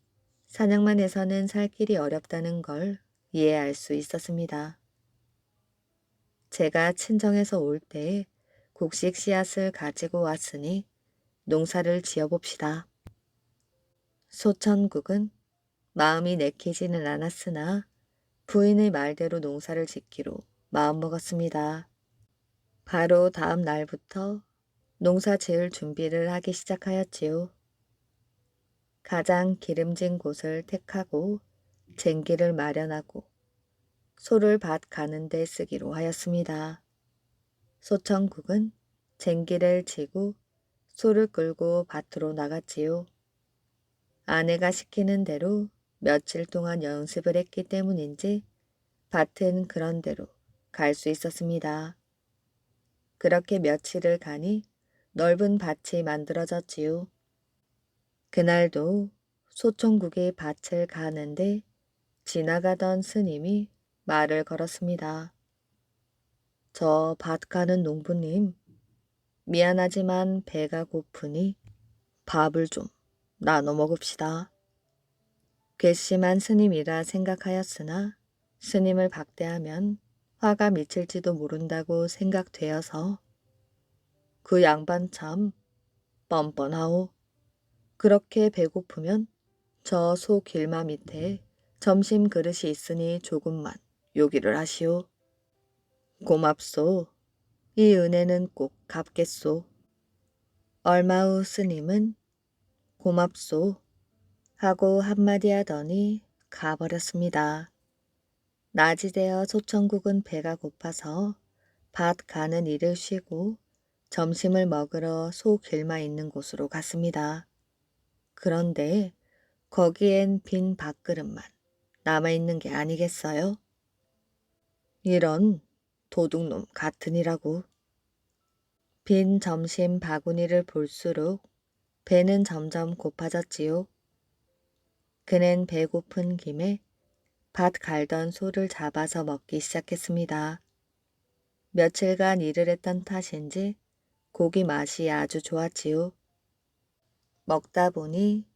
사냥만 해서는 살 길이 어렵다는 걸 이해할 수 있었습니다. 제가 친정에서 올 때 곡식 씨앗을 가지고 왔으니 농사를 지어봅시다. 소천국은 마음이 내키지는 않았으나 부인의 말대로 농사를 짓기로 마음먹었습니다. 바로 다음 날부터 농사 지을 준비를 하기 시작하였지요. 가장 기름진 곳을 택하고 쟁기를 마련하고 소를 밭 가는 데 쓰기로 하였습니다. 소천국은 쟁기를 지고 소를 끌고 밭으로 나갔지요. 아내가 시키는 대로 며칠 동안 연습을 했기 때문인지 밭은 그런 대로 갈 수 있었습니다. 그렇게 며칠을 가니 넓은 밭이 만들어졌지요. 그날도 소총국의 밭을 가는데 지나가던 스님이 말을 걸었습니다. 저 밭 가는 농부님, 미안하지만 배가 고프니 밥을 좀 나눠 먹읍시다. 괘씸한 스님이라 생각하였으나 스님을 박대하면 화가 미칠지도 모른다고 생각되어서 그 양반 참 뻔뻔하오. 그렇게 배고프면 저 소 길마 밑에 점심 그릇이 있으니 조금만 요기를 하시오. 고맙소. 이 은혜는 꼭 갚겠소. 얼마 후 스님은 고맙소 하고 한마디 하더니 가버렸습니다. 낮이 되어 소천국은 배가 고파서 밭 가는 일을 쉬고 점심을 먹으러 소 길마 있는 곳으로 갔습니다. 그런데 거기엔 빈 밥그릇만 남아있는 게 아니겠어요? 이런 도둑놈 같으니라고. 빈 점심 바구니를 볼수록 배는 점점 고파졌지요. 그는 배고픈 김에 밭 갈던 소를 잡아서 먹기 시작했습니다. 며칠간 일을 했던 탓인지 고기 맛이 아주 좋았지요. 먹다 보니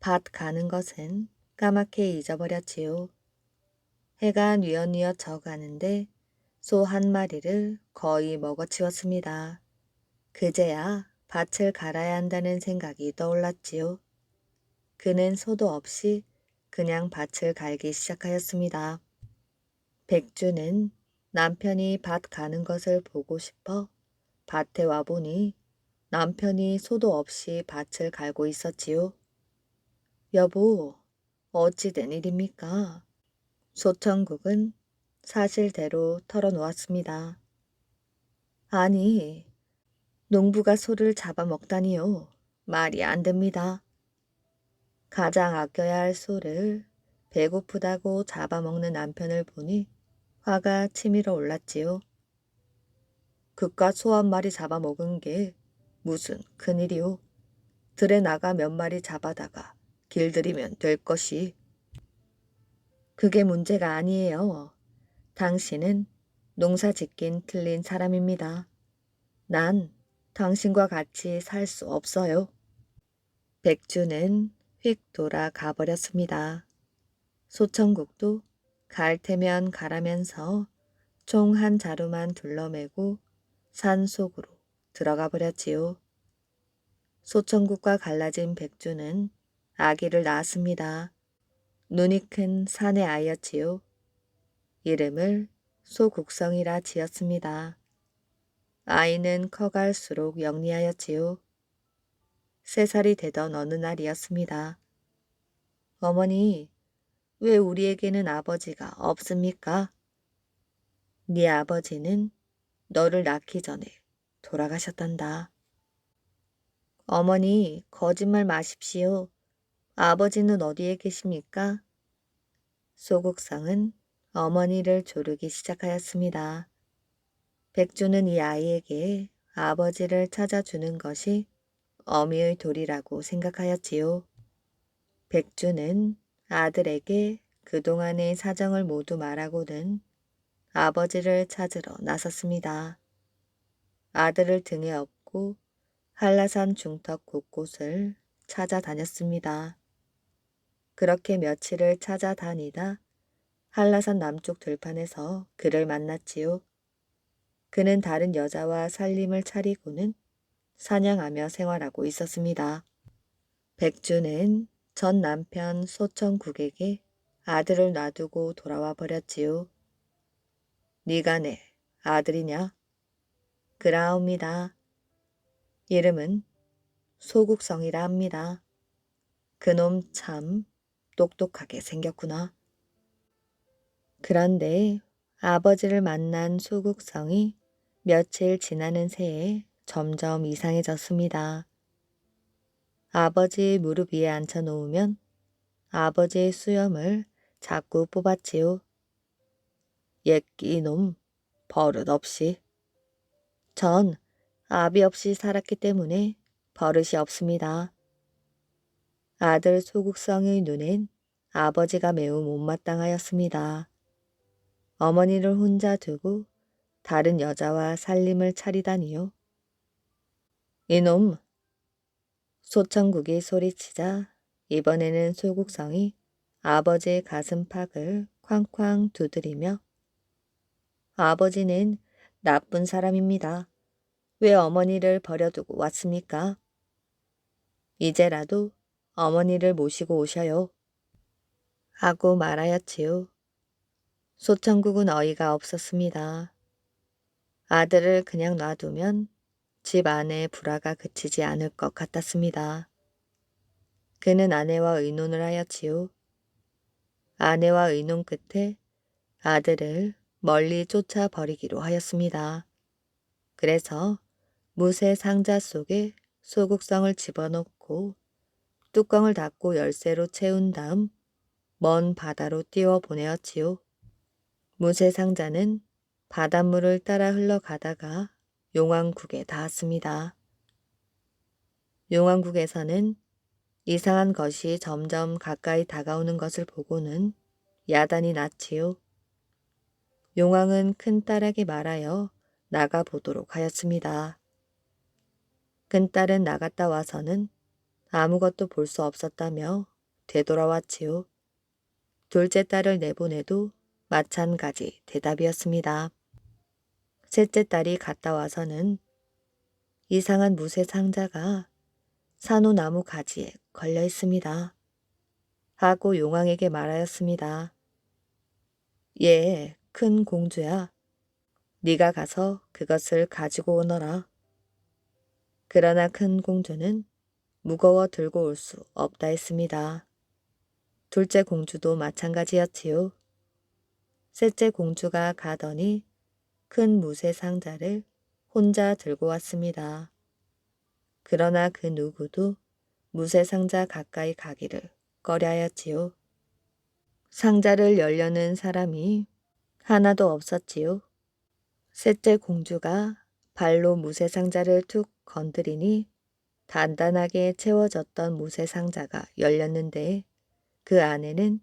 밭 가는 것은 까맣게 잊어버렸지요. 해가 뉘엿뉘엿 져가는데 소 한 마리를 거의 먹어치웠습니다. 그제야 밭을 갈아야 한다는 생각이 떠올랐지요. 그는 소도 없이 그냥 밭을 갈기 시작하였습니다. 백주는 남편이 밭 가는 것을 보고 싶어 밭에 와보니 남편이 소도 없이 밭을 갈고 있었지요. 여보, 어찌 된 일입니까? 소천국은 사실대로 털어놓았습니다. 아니, 농부가 소를 잡아먹다니요. 말이 안 됩니다. 가장 아껴야 할 소를 배고프다고 잡아먹는 남편을 보니 화가 치밀어 올랐지요. 그깟 소 한 마리 잡아먹은 게 무슨 큰일이오. 들에 나가 몇 마리 잡아다가 길들이면 될 것이. 그게 문제가 아니에요. 당신은 농사 짓긴 틀린 사람입니다. 난 당신과 같이 살 수 없어요. 백주는 휙 돌아가 버렸습니다. 소천국도 갈 테면 가라면서 총 한 자루만 둘러매고 산 속으로 들어가 버렸지요. 소천국과 갈라진 백주는 아기를 낳았습니다. 눈이 큰 사내 아이였지요. 이름을 소국성이라 지었습니다. 아이는 커갈수록 영리하였지요. 3살이 되던 어느 날이었습니다. 어머니, 왜 우리에게는 아버지가 없습니까? 네 아버지는 너를 낳기 전에 돌아가셨단다. 어머니, 거짓말 마십시오. 아버지는 어디에 계십니까? 소국성은 어머니를 조르기 시작하였습니다. 백주는 이 아이에게 아버지를 찾아주는 것이 어미의 도리라고 생각하였지요. 백주는 아들에게 그동안의 사정을 모두 말하고는 아버지를 찾으러 나섰습니다. 아들을 등에 업고 한라산 중턱 곳곳을 찾아다녔습니다. 그렇게 며칠을 찾아다니다 한라산 남쪽 들판에서 그를 만났지요. 그는 다른 여자와 살림을 차리고는 사냥하며 생활하고 있었습니다. 백주는 전 남편 소천국에게 아들을 놔두고 돌아와 버렸지요. 네가 내 아들이냐? 그라옵니다. 이름은 소국성이라 합니다. 그놈 참 똑똑하게 생겼구나. 그런데 아버지를 만난 소국성이 며칠 지나는 새에 점점 이상해졌습니다. 아버지 무릎 위에 앉혀 놓으면 아버지의 수염을 자꾸 뽑았지요. 옛끼 놈 버릇 없이. 전 아비 없이 살았기 때문에 버릇이 없습니다. 아들 소국성의 눈엔 아버지가 매우 못마땅하였습니다. 어머니를 혼자 두고 다른 여자와 살림을 차리다니요. 이놈! 소천국이 소리치자 이번에는 소국성이 아버지의 가슴팍을 쾅쾅 두드리며 아버지는 나쁜 사람입니다. 왜 어머니를 버려두고 왔습니까? 이제라도 어머니를 모시고 오셔요. 하고 말하였지요. 소천국은 어이가 없었습니다. 아들을 그냥 놔두면 집 안에 불화가 그치지 않을 것 같았습니다. 그는 아내와 의논을 하였지요. 아내와 의논 끝에 아들을 멀리 쫓아버리기로 하였습니다. 그래서 무쇠 상자 속에 소국성을 집어넣고 뚜껑을 닫고 열쇠로 채운 다음 먼 바다로 띄워 보내었지요. 무쇠 상자는 바닷물을 따라 흘러가다가 용왕국에 닿았습니다. 용왕국에서는 이상한 것이 점점 가까이 다가오는 것을 보고는 야단이 났지요. 용왕은 큰딸에게 말하여 나가보도록 하였습니다. 큰딸은 나갔다 와서는 아무것도 볼 수 없었다며 되돌아왔지요. 둘째 딸을 내보내도 마찬가지 대답이었습니다. 셋째 딸이 갔다 와서는 이상한 무쇠 상자가 산호나무 가지에 걸려 있습니다. 하고 용왕에게 말하였습니다. 예, 큰 공주야. 네가 가서 그것을 가지고 오너라. 그러나 큰 공주는 무거워 들고 올 수 없다 했습니다. 둘째 공주도 마찬가지였지요. 셋째 공주가 가더니 큰 무쇠 상자를 혼자 들고 왔습니다. 그러나 그 누구도 무쇠 상자 가까이 가기를 꺼려하였지요. 상자를 열려는 사람이 하나도 없었지요. 셋째 공주가 발로 무쇠 상자를 툭 건드리니 단단하게 채워졌던 무쇠 상자가 열렸는데 그 안에는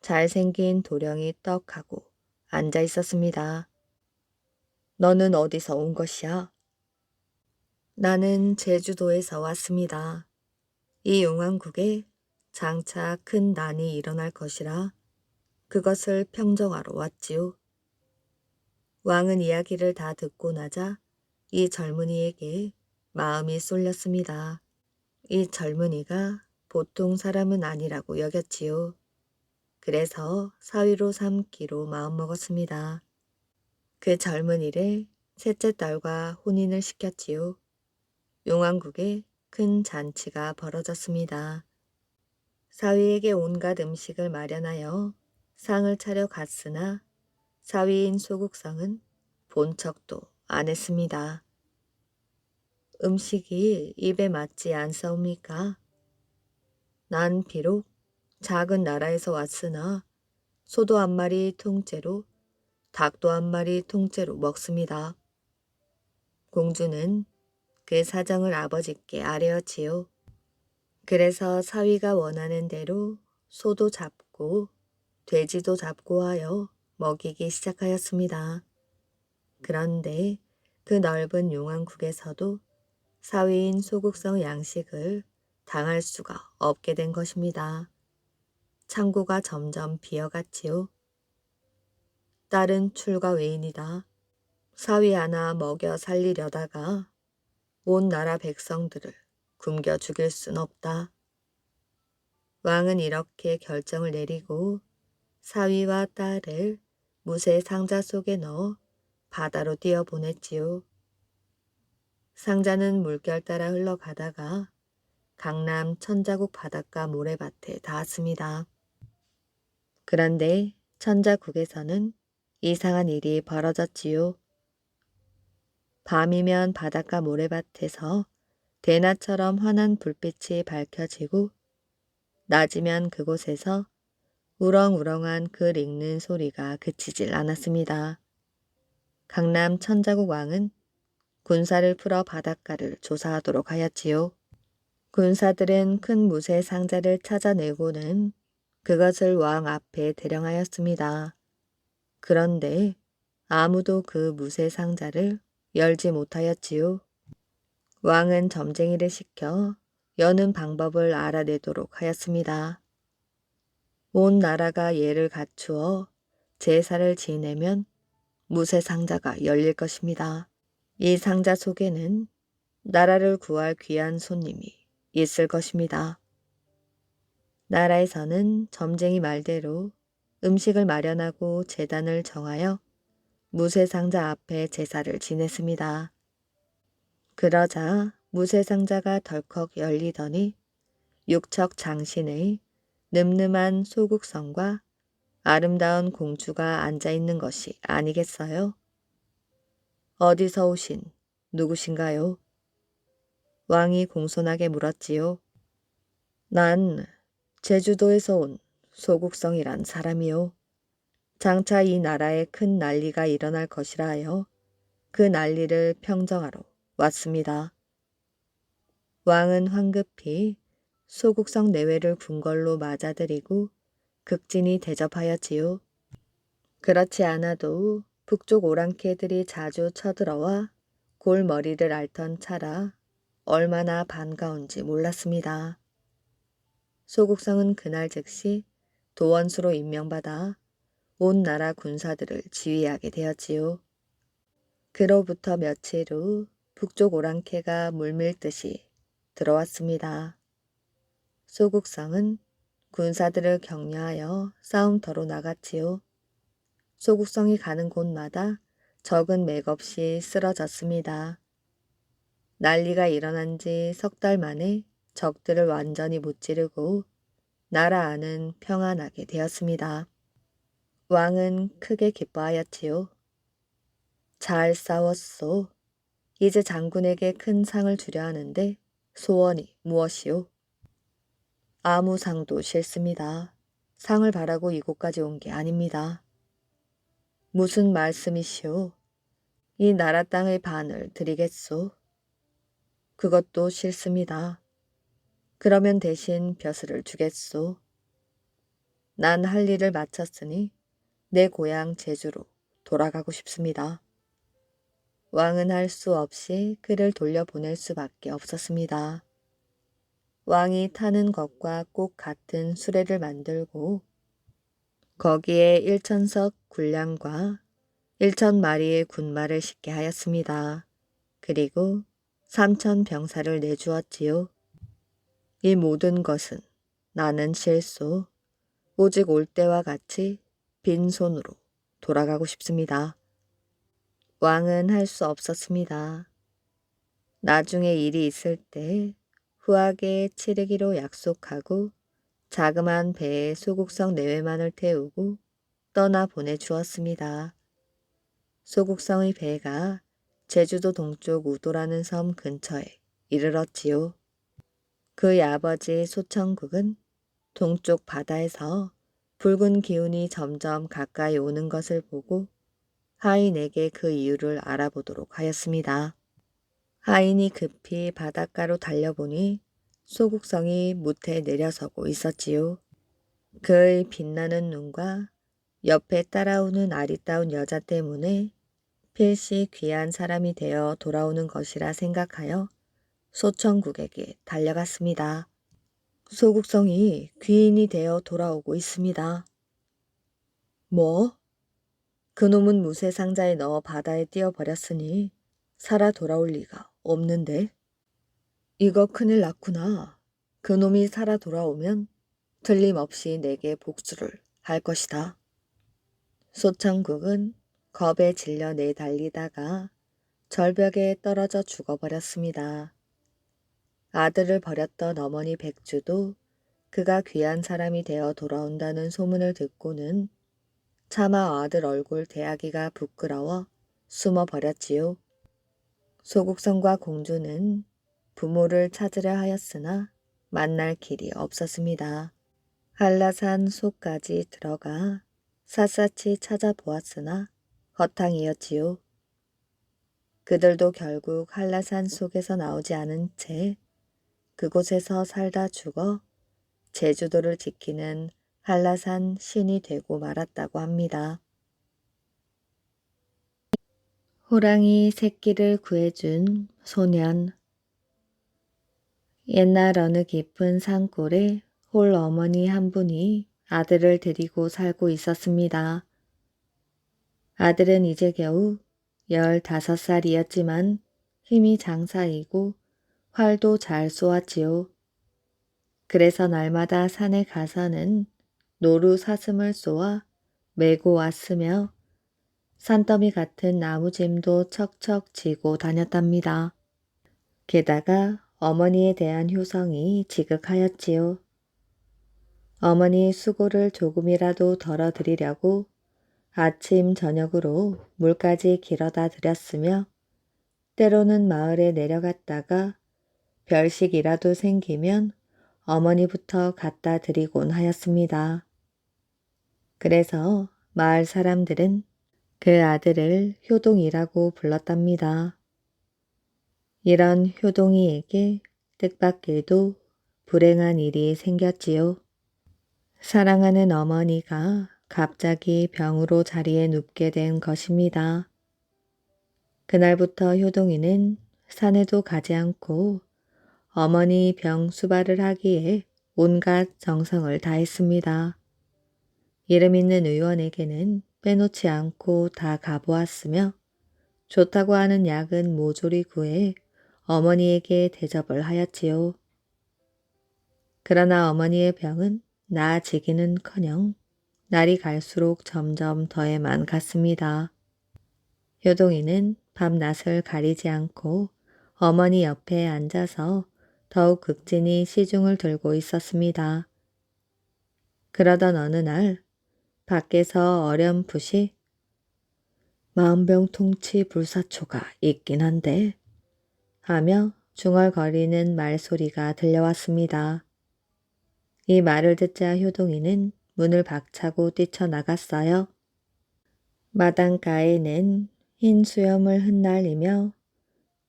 잘생긴 도령이 떡하고 앉아 있었습니다. 너는 어디서 온 것이야? 나는 제주도에서 왔습니다. 이 용왕국에 장차 큰 난이 일어날 것이라 그것을 평정하러 왔지요. 왕은 이야기를 다 듣고 나자 이 젊은이에게 마음이 쏠렸습니다. 이 젊은이가 보통 사람은 아니라고 여겼지요. 그래서 사위로 삼기로 마음먹었습니다. 그 젊은이를 셋째 딸과 혼인을 시켰지요. 용왕국에 큰 잔치가 벌어졌습니다. 사위에게 온갖 음식을 마련하여 상을 차려 갔으나 사위인 소국성은 본 척도 안 했습니다. 음식이 입에 맞지 않사옵니까? 난 비록 작은 나라에서 왔으나 소도 한 마리 통째로 닭도 한 마리 통째로 먹습니다. 공주는 그 사정을 아버지께 아뢰었지요. 그래서 사위가 원하는 대로 소도 잡고 돼지도 잡고 하여 먹이기 시작하였습니다. 그런데 그 넓은 용왕국에서도 사위인 소국성 양식을 당할 수가 없게 된 것입니다. 창고가 점점 비어갔지요. 딸은 출가 외인이다. 사위 하나 먹여 살리려다가 온 나라 백성들을 굶겨 죽일 순 없다. 왕은 이렇게 결정을 내리고 사위와 딸을 무쇠 상자 속에 넣어 바다로 띄어보냈지요. 상자는 물결 따라 흘러가다가 강남 천자국 바닷가 모래밭에 닿았습니다. 그런데 천자국에서는 이상한 일이 벌어졌지요. 밤이면 바닷가 모래밭에서 대낮처럼 환한 불빛이 밝혀지고 낮이면 그곳에서 우렁우렁한 글 읽는 소리가 그치질 않았습니다. 강남 천자국 왕은 군사를 풀어 바닷가를 조사하도록 하였지요. 군사들은 큰 무쇠 상자를 찾아내고는 그것을 왕 앞에 대령하였습니다. 그런데 아무도 그 무쇠 상자를 열지 못하였지요. 왕은 점쟁이를 시켜 여는 방법을 알아내도록 하였습니다. 온 나라가 예를 갖추어 제사를 지내면 무쇠 상자가 열릴 것입니다. 이 상자 속에는 나라를 구할 귀한 손님이 있을 것입니다. 나라에서는 점쟁이 말대로 음식을 마련하고 제단을 정하여 무쇠 상자 앞에 제사를 지냈습니다. 그러자 무쇠 상자가 덜컥 열리더니 육척 장신의 늠름한 소국성과 아름다운 공주가 앉아있는 것이 아니겠어요? 어디서 오신 누구신가요? 왕이 공손하게 물었지요. 난 제주도에서 온 소국성이란 사람이요. 장차 이 나라에 큰 난리가 일어날 것이라 하여 그 난리를 평정하러 왔습니다. 왕은 황급히 소국성 내외를 궁궐로 맞아들이고 극진히 대접하였지요. 그렇지 않아도 북쪽 오랑캐들이 자주 쳐들어와 골머리를 앓던 차라 얼마나 반가운지 몰랐습니다. 소국성은 그날 즉시 도원수로 임명받아 온 나라 군사들을 지휘하게 되었지요. 그로부터 며칠 후 북쪽 오랑캐가 물밀듯이 들어왔습니다. 소국성은 군사들을 격려하여 싸움터로 나갔지요. 소국성이 가는 곳마다 적은 맥없이 쓰러졌습니다. 난리가 일어난 지 석 달 만에 적들을 완전히 무찌르고 나라 안은 평안하게 되었습니다. 왕은 크게 기뻐하였지요. 잘 싸웠소. 이제 장군에게 큰 상을 주려 하는데 소원이 무엇이오? 아무 상도 싫습니다. 상을 바라고 이곳까지 온 게 아닙니다. 무슨 말씀이시오? 이 나라 땅의 반을 드리겠소. 그것도 싫습니다. 그러면 대신 벼슬을 주겠소. 난 할 일을 마쳤으니 내 고향 제주로 돌아가고 싶습니다. 왕은 할 수 없이 그를 돌려보낼 수밖에 없었습니다. 왕이 타는 것과 꼭 같은 수레를 만들고 거기에 1,000석 군량과 1,000마리의 군마를 싣게 하였습니다. 그리고 3,000 병사를 내주었지요. 이 모든 것은 나는 실소. 오직 올 때와 같이 빈손으로 돌아가고 싶습니다. 왕은 할 수 없었습니다. 나중에 일이 있을 때 후하게 치르기로 약속하고 자그마한 배에 소국성 내외만을 태우고 떠나 보내주었습니다. 소국성의 배가 제주도 동쪽 우도라는 섬 근처에 이르렀지요. 그의 아버지 소천국은 동쪽 바다에서 붉은 기운이 점점 가까이 오는 것을 보고 하인에게 그 이유를 알아보도록 하였습니다. 하인이 급히 바닷가로 달려보니 소국성이 무태 내려서고 있었지요. 그의 빛나는 눈과 옆에 따라오는 아리따운 여자 때문에 필시 귀한 사람이 되어 돌아오는 것이라 생각하여 소천국에게 달려갔습니다. 소국성이 귀인이 되어 돌아오고 있습니다. 뭐? 그놈은 무쇠 상자에 넣어 바다에 띄워버렸으니 살아 돌아올 리가 없는데. 이거 큰일 났구나. 그놈이 살아 돌아오면 틀림없이 내게 복수를 할 것이다. 소천국은 겁에 질려 내달리다가 절벽에 떨어져 죽어버렸습니다. 아들을 버렸던 어머니 백주도 그가 귀한 사람이 되어 돌아온다는 소문을 듣고는 차마 아들 얼굴 대하기가 부끄러워 숨어버렸지요. 소국성과 공주는 부모를 찾으려 하였으나 만날 길이 없었습니다. 한라산 속까지 들어가 샅샅이 찾아보았으나 허탕이었지요. 그들도 결국 한라산 속에서 나오지 않은 채 그곳에서 살다 죽어 제주도를 지키는 한라산 신이 되고 말았다고 합니다. 호랑이 새끼를 구해준 소년. 옛날 어느 깊은 산골에 홀 어머니 한 분이 아들을 데리고 살고 있었습니다. 아들은 이제 겨우 15살이었지만 힘이 장사이고 활도 잘 쏘았지요. 그래서 날마다 산에 가서는 노루 사슴을 쏘아 메고 왔으며 산더미 같은 나무짐도 척척 지고 다녔답니다. 게다가 어머니에 대한 효성이 지극하였지요. 어머니 수고를 조금이라도 덜어드리려고 아침 저녁으로 물까지 길어다 드렸으며 때로는 마을에 내려갔다가 별식이라도 생기면 어머니부터 갖다 드리곤 하였습니다. 그래서 마을 사람들은 그 아들을 효동이라고 불렀답니다. 이런 효동이에게 뜻밖에도 불행한 일이 생겼지요. 사랑하는 어머니가 갑자기 병으로 자리에 눕게 된 것입니다. 그날부터 효동이는 산에도 가지 않고 어머니 병 수발을 하기에 온갖 정성을 다했습니다. 이름 있는 의원에게는 빼놓지 않고 다 가보았으며 좋다고 하는 약은 모조리 구해 어머니에게 대접을 하였지요. 그러나 어머니의 병은 나아지기는커녕 날이 갈수록 점점 더해만 갔습니다. 효동이는 밤낮을 가리지 않고 어머니 옆에 앉아서 더욱 극진히 시중을 들고 있었습니다. 그러던 어느 날 밖에서 어렴풋이 마음병통치 불사초가 있긴 한데 하며 중얼거리는 말소리가 들려왔습니다. 이 말을 듣자 효동이는 문을 박차고 뛰쳐나갔어요. 마당가에는 흰 수염을 흩날리며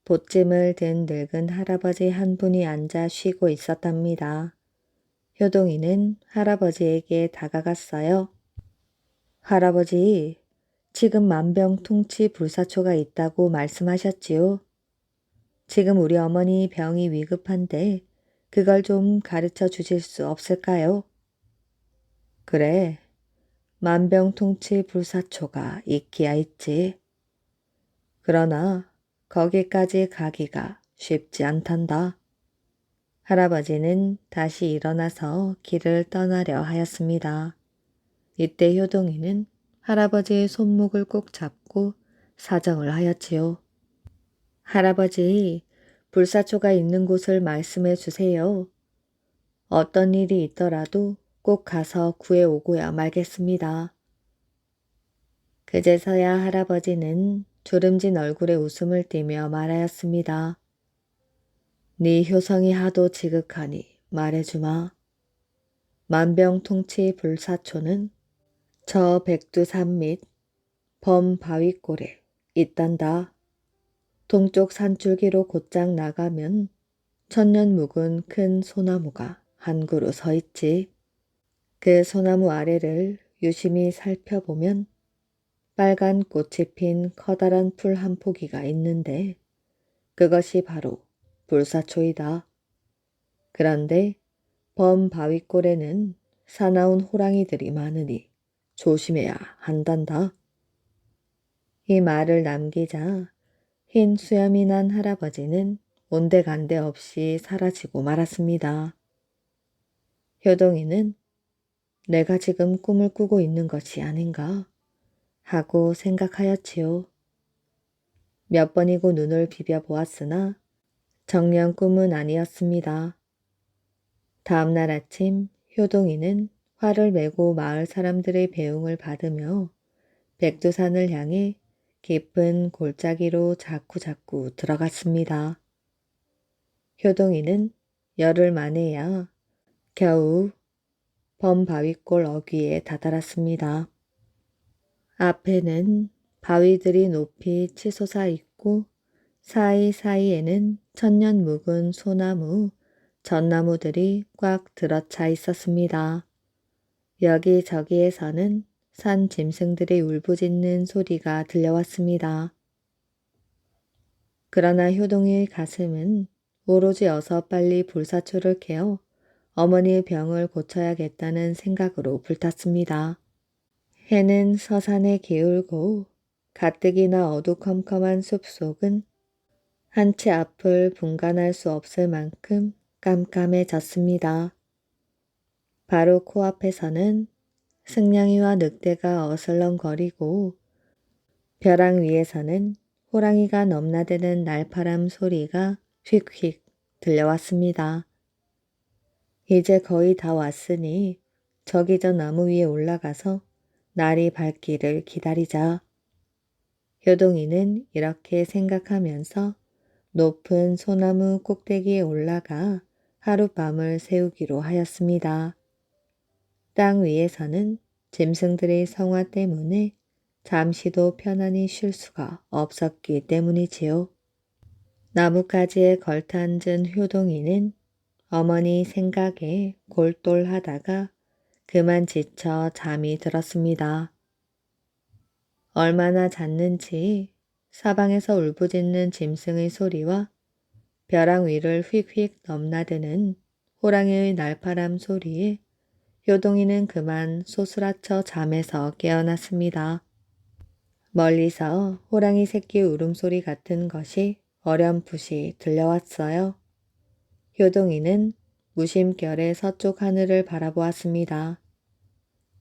보찜을 든 늙은 할아버지 한 분이 앉아 쉬고 있었답니다. 효동이는 할아버지에게 다가갔어요. 할아버지, 지금 만병통치 불사초가 있다고 말씀하셨지요. 지금 우리 어머니 병이 위급한데 그걸 좀 가르쳐 주실 수 없을까요? 그래, 만병통치 불사초가 있기야 있지. 그러나 거기까지 가기가 쉽지 않단다. 할아버지는 다시 일어나서 길을 떠나려 하였습니다. 이때 효동이는 할아버지의 손목을 꼭 잡고 사정을 하였지요. 할아버지, 불사초가 있는 곳을 말씀해 주세요. 어떤 일이 있더라도 꼭 가서 구해오고야 말겠습니다. 그제서야 할아버지는 주름진 얼굴에 웃음을 띠며 말하였습니다. 네 효성이 하도 지극하니 말해주마. 만병통치 불사초는 저 백두산 및 범바위골에 있단다. 동쪽 산줄기로 곧장 나가면 천년 묵은 큰 소나무가 한 그루 서 있지. 그 소나무 아래를 유심히 살펴보면 빨간 꽃이 핀 커다란 풀 한 포기가 있는데 그것이 바로 불사초이다. 그런데 범바위골에는 사나운 호랑이들이 많으니 조심해야 한단다. 이 말을 남기자 흰 수염이 난 할아버지는 온데간데 없이 사라지고 말았습니다. 효동이는 내가 지금 꿈을 꾸고 있는 것이 아닌가 하고 생각하였지요. 몇 번이고 눈을 비벼보았으나 정녕 꿈은 아니었습니다. 다음 날 아침 효동이는 활을 메고 마을 사람들의 배웅을 받으며 백두산을 향해 깊은 골짜기로 자꾸자꾸 들어갔습니다. 효동이는 열흘 만에야 겨우 범바위골 어귀에 다다랐습니다. 앞에는 바위들이 높이 치솟아 있고 사이사이에는 천년 묵은 소나무, 전나무들이 꽉 들어차 있었습니다. 여기저기에서는 산 짐승들이 울부짖는 소리가 들려왔습니다. 그러나 효동이의 가슴은 오로지 어서 빨리 불사초를 캐어 어머니의 병을 고쳐야겠다는 생각으로 불탔습니다. 해는 서산에 기울고 가뜩이나 어두컴컴한 숲속은 한치 앞을 분간할 수 없을 만큼 깜깜해졌습니다. 바로 코앞에서는 승냥이와 늑대가 어슬렁거리고 벼랑 위에서는 호랑이가 넘나드는 날파람 소리가 휙휙 들려왔습니다. 이제 거의 다 왔으니 저기 저 나무 위에 올라가서 날이 밝기를 기다리자. 효동이는 이렇게 생각하면서 높은 소나무 꼭대기에 올라가 하룻밤을 새우기로 하였습니다. 땅 위에서는 짐승들의 성화 때문에 잠시도 편안히 쉴 수가 없었기 때문이지요. 나뭇가지에 걸터앉은 효동이는 어머니 생각에 골똘하다가 그만 지쳐 잠이 들었습니다. 얼마나 잤는지 사방에서 울부짖는 짐승의 소리와 벼랑 위를 휙휙 넘나드는 호랑이의 날파람 소리에 효동이는 그만 소스라쳐 잠에서 깨어났습니다. 멀리서 호랑이 새끼 울음소리 같은 것이 어렴풋이 들려왔어요. 효동이는 무심결에 서쪽 하늘을 바라보았습니다.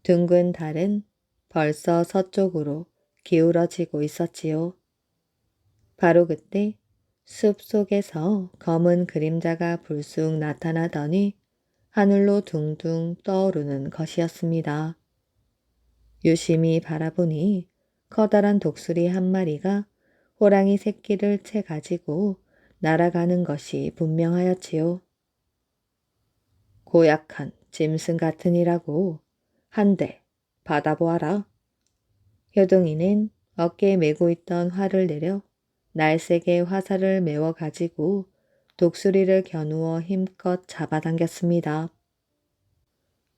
둥근 달은 벌써 서쪽으로 기울어지고 있었지요. 바로 그때 숲 속에서 검은 그림자가 불쑥 나타나더니 하늘로 둥둥 떠오르는 것이었습니다. 유심히 바라보니 커다란 독수리 한 마리가 호랑이 새끼를 채 가지고 날아가는 것이 분명하였지요. 고약한 짐승 같으니라고 한 대 받아보아라. 효동이는 어깨에 메고 있던 활을 내려 날쌔게 화살을 메워 가지고 독수리를 겨누어 힘껏 잡아당겼습니다.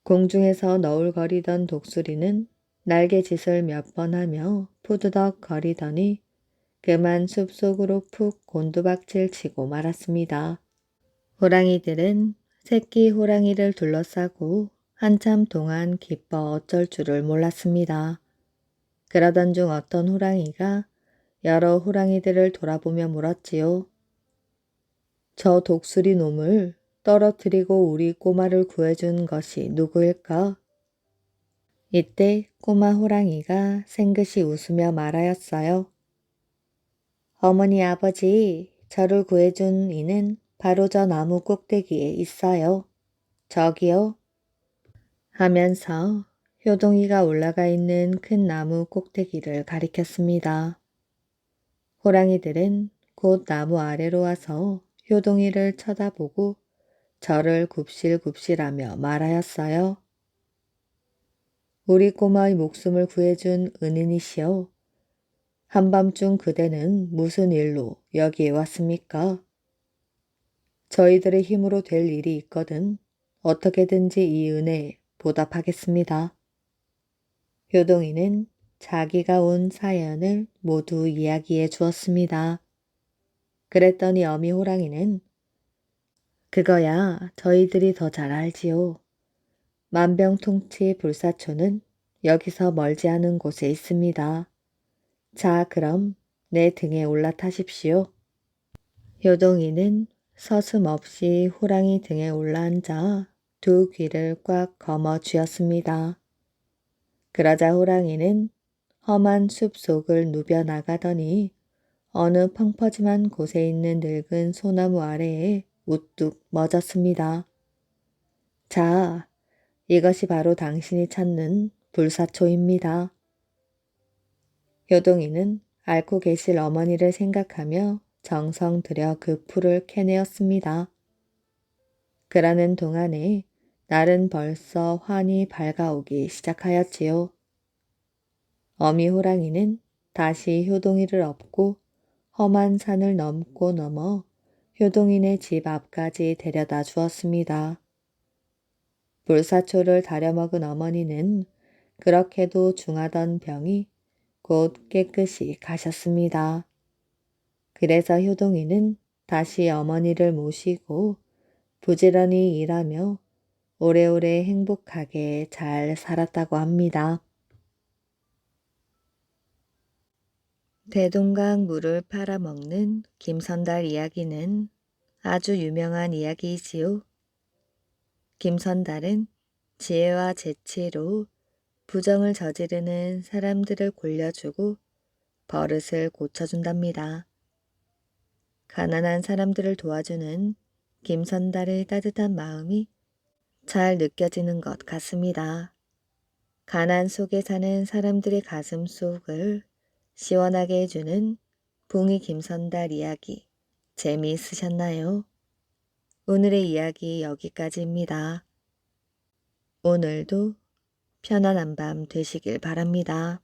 공중에서 너울거리던 독수리는 날개짓을 몇 번 하며 푸드덕 거리더니 그만 숲속으로 푹 곤두박질 치고 말았습니다. 호랑이들은 새끼 호랑이를 둘러싸고 한참 동안 기뻐 어쩔 줄을 몰랐습니다. 그러던 중 어떤 호랑이가 여러 호랑이들을 돌아보며 물었지요. 저 독수리 놈을 떨어뜨리고 우리 꼬마를 구해준 것이 누구일까? 이때 꼬마 호랑이가 생긋이 웃으며 말하였어요. 어머니 아버지, 저를 구해준 이는 바로 저 나무 꼭대기에 있어요. 저기요. 하면서 효동이가 올라가 있는 큰 나무 꼭대기를 가리켰습니다. 호랑이들은 곧 나무 아래로 와서 효동이를 쳐다보고 저를 굽실굽실하며 말하였어요. 우리 꼬마의 목숨을 구해준 은인이시여. 한밤중 그대는 무슨 일로 여기에 왔습니까? 저희들의 힘으로 될 일이 있거든 어떻게든지 이 은혜에 보답하겠습니다. 효동이는 자기가 온 사연을 모두 이야기해 주었습니다. 그랬더니 어미 호랑이는 그거야 저희들이 더 잘 알지요. 만병통치 불사초는 여기서 멀지 않은 곳에 있습니다. 자, 그럼 내 등에 올라타십시오. 효동이는 서슴없이 호랑이 등에 올라앉아 두 귀를 꽉 거머 쥐었습니다. 그러자 호랑이는 험한 숲속을 누벼 나가더니 어느 펑퍼짐한 곳에 있는 늙은 소나무 아래에 우뚝 멎었습니다. 자, 이것이 바로 당신이 찾는 불사초입니다. 효동이는 앓고 계실 어머니를 생각하며 정성 들여 그 풀을 캐내었습니다. 그러는 동안에 날은 벌써 환히 밝아오기 시작하였지요. 어미 호랑이는 다시 효동이를 업고 험한 산을 넘고 넘어 효동이네 집 앞까지 데려다 주었습니다. 불사초를 다려먹은 어머니는 그렇게도 중하던 병이 곧 깨끗이 가셨습니다. 그래서 효동이는 다시 어머니를 모시고 부지런히 일하며 오래오래 행복하게 잘 살았다고 합니다. 대동강 물을 팔아먹는 김선달 이야기는 아주 유명한 이야기이지요. 김선달은 지혜와 재치로 부정을 저지르는 사람들을 골려주고 버릇을 고쳐준답니다. 가난한 사람들을 도와주는 김선달의 따뜻한 마음이 잘 느껴지는 것 같습니다. 가난 속에 사는 사람들의 가슴 속을 시원하게 해주는 봉이 김선달 이야기 재미있으셨나요? 오늘의 이야기 여기까지입니다. 오늘도 편안한 밤 되시길 바랍니다.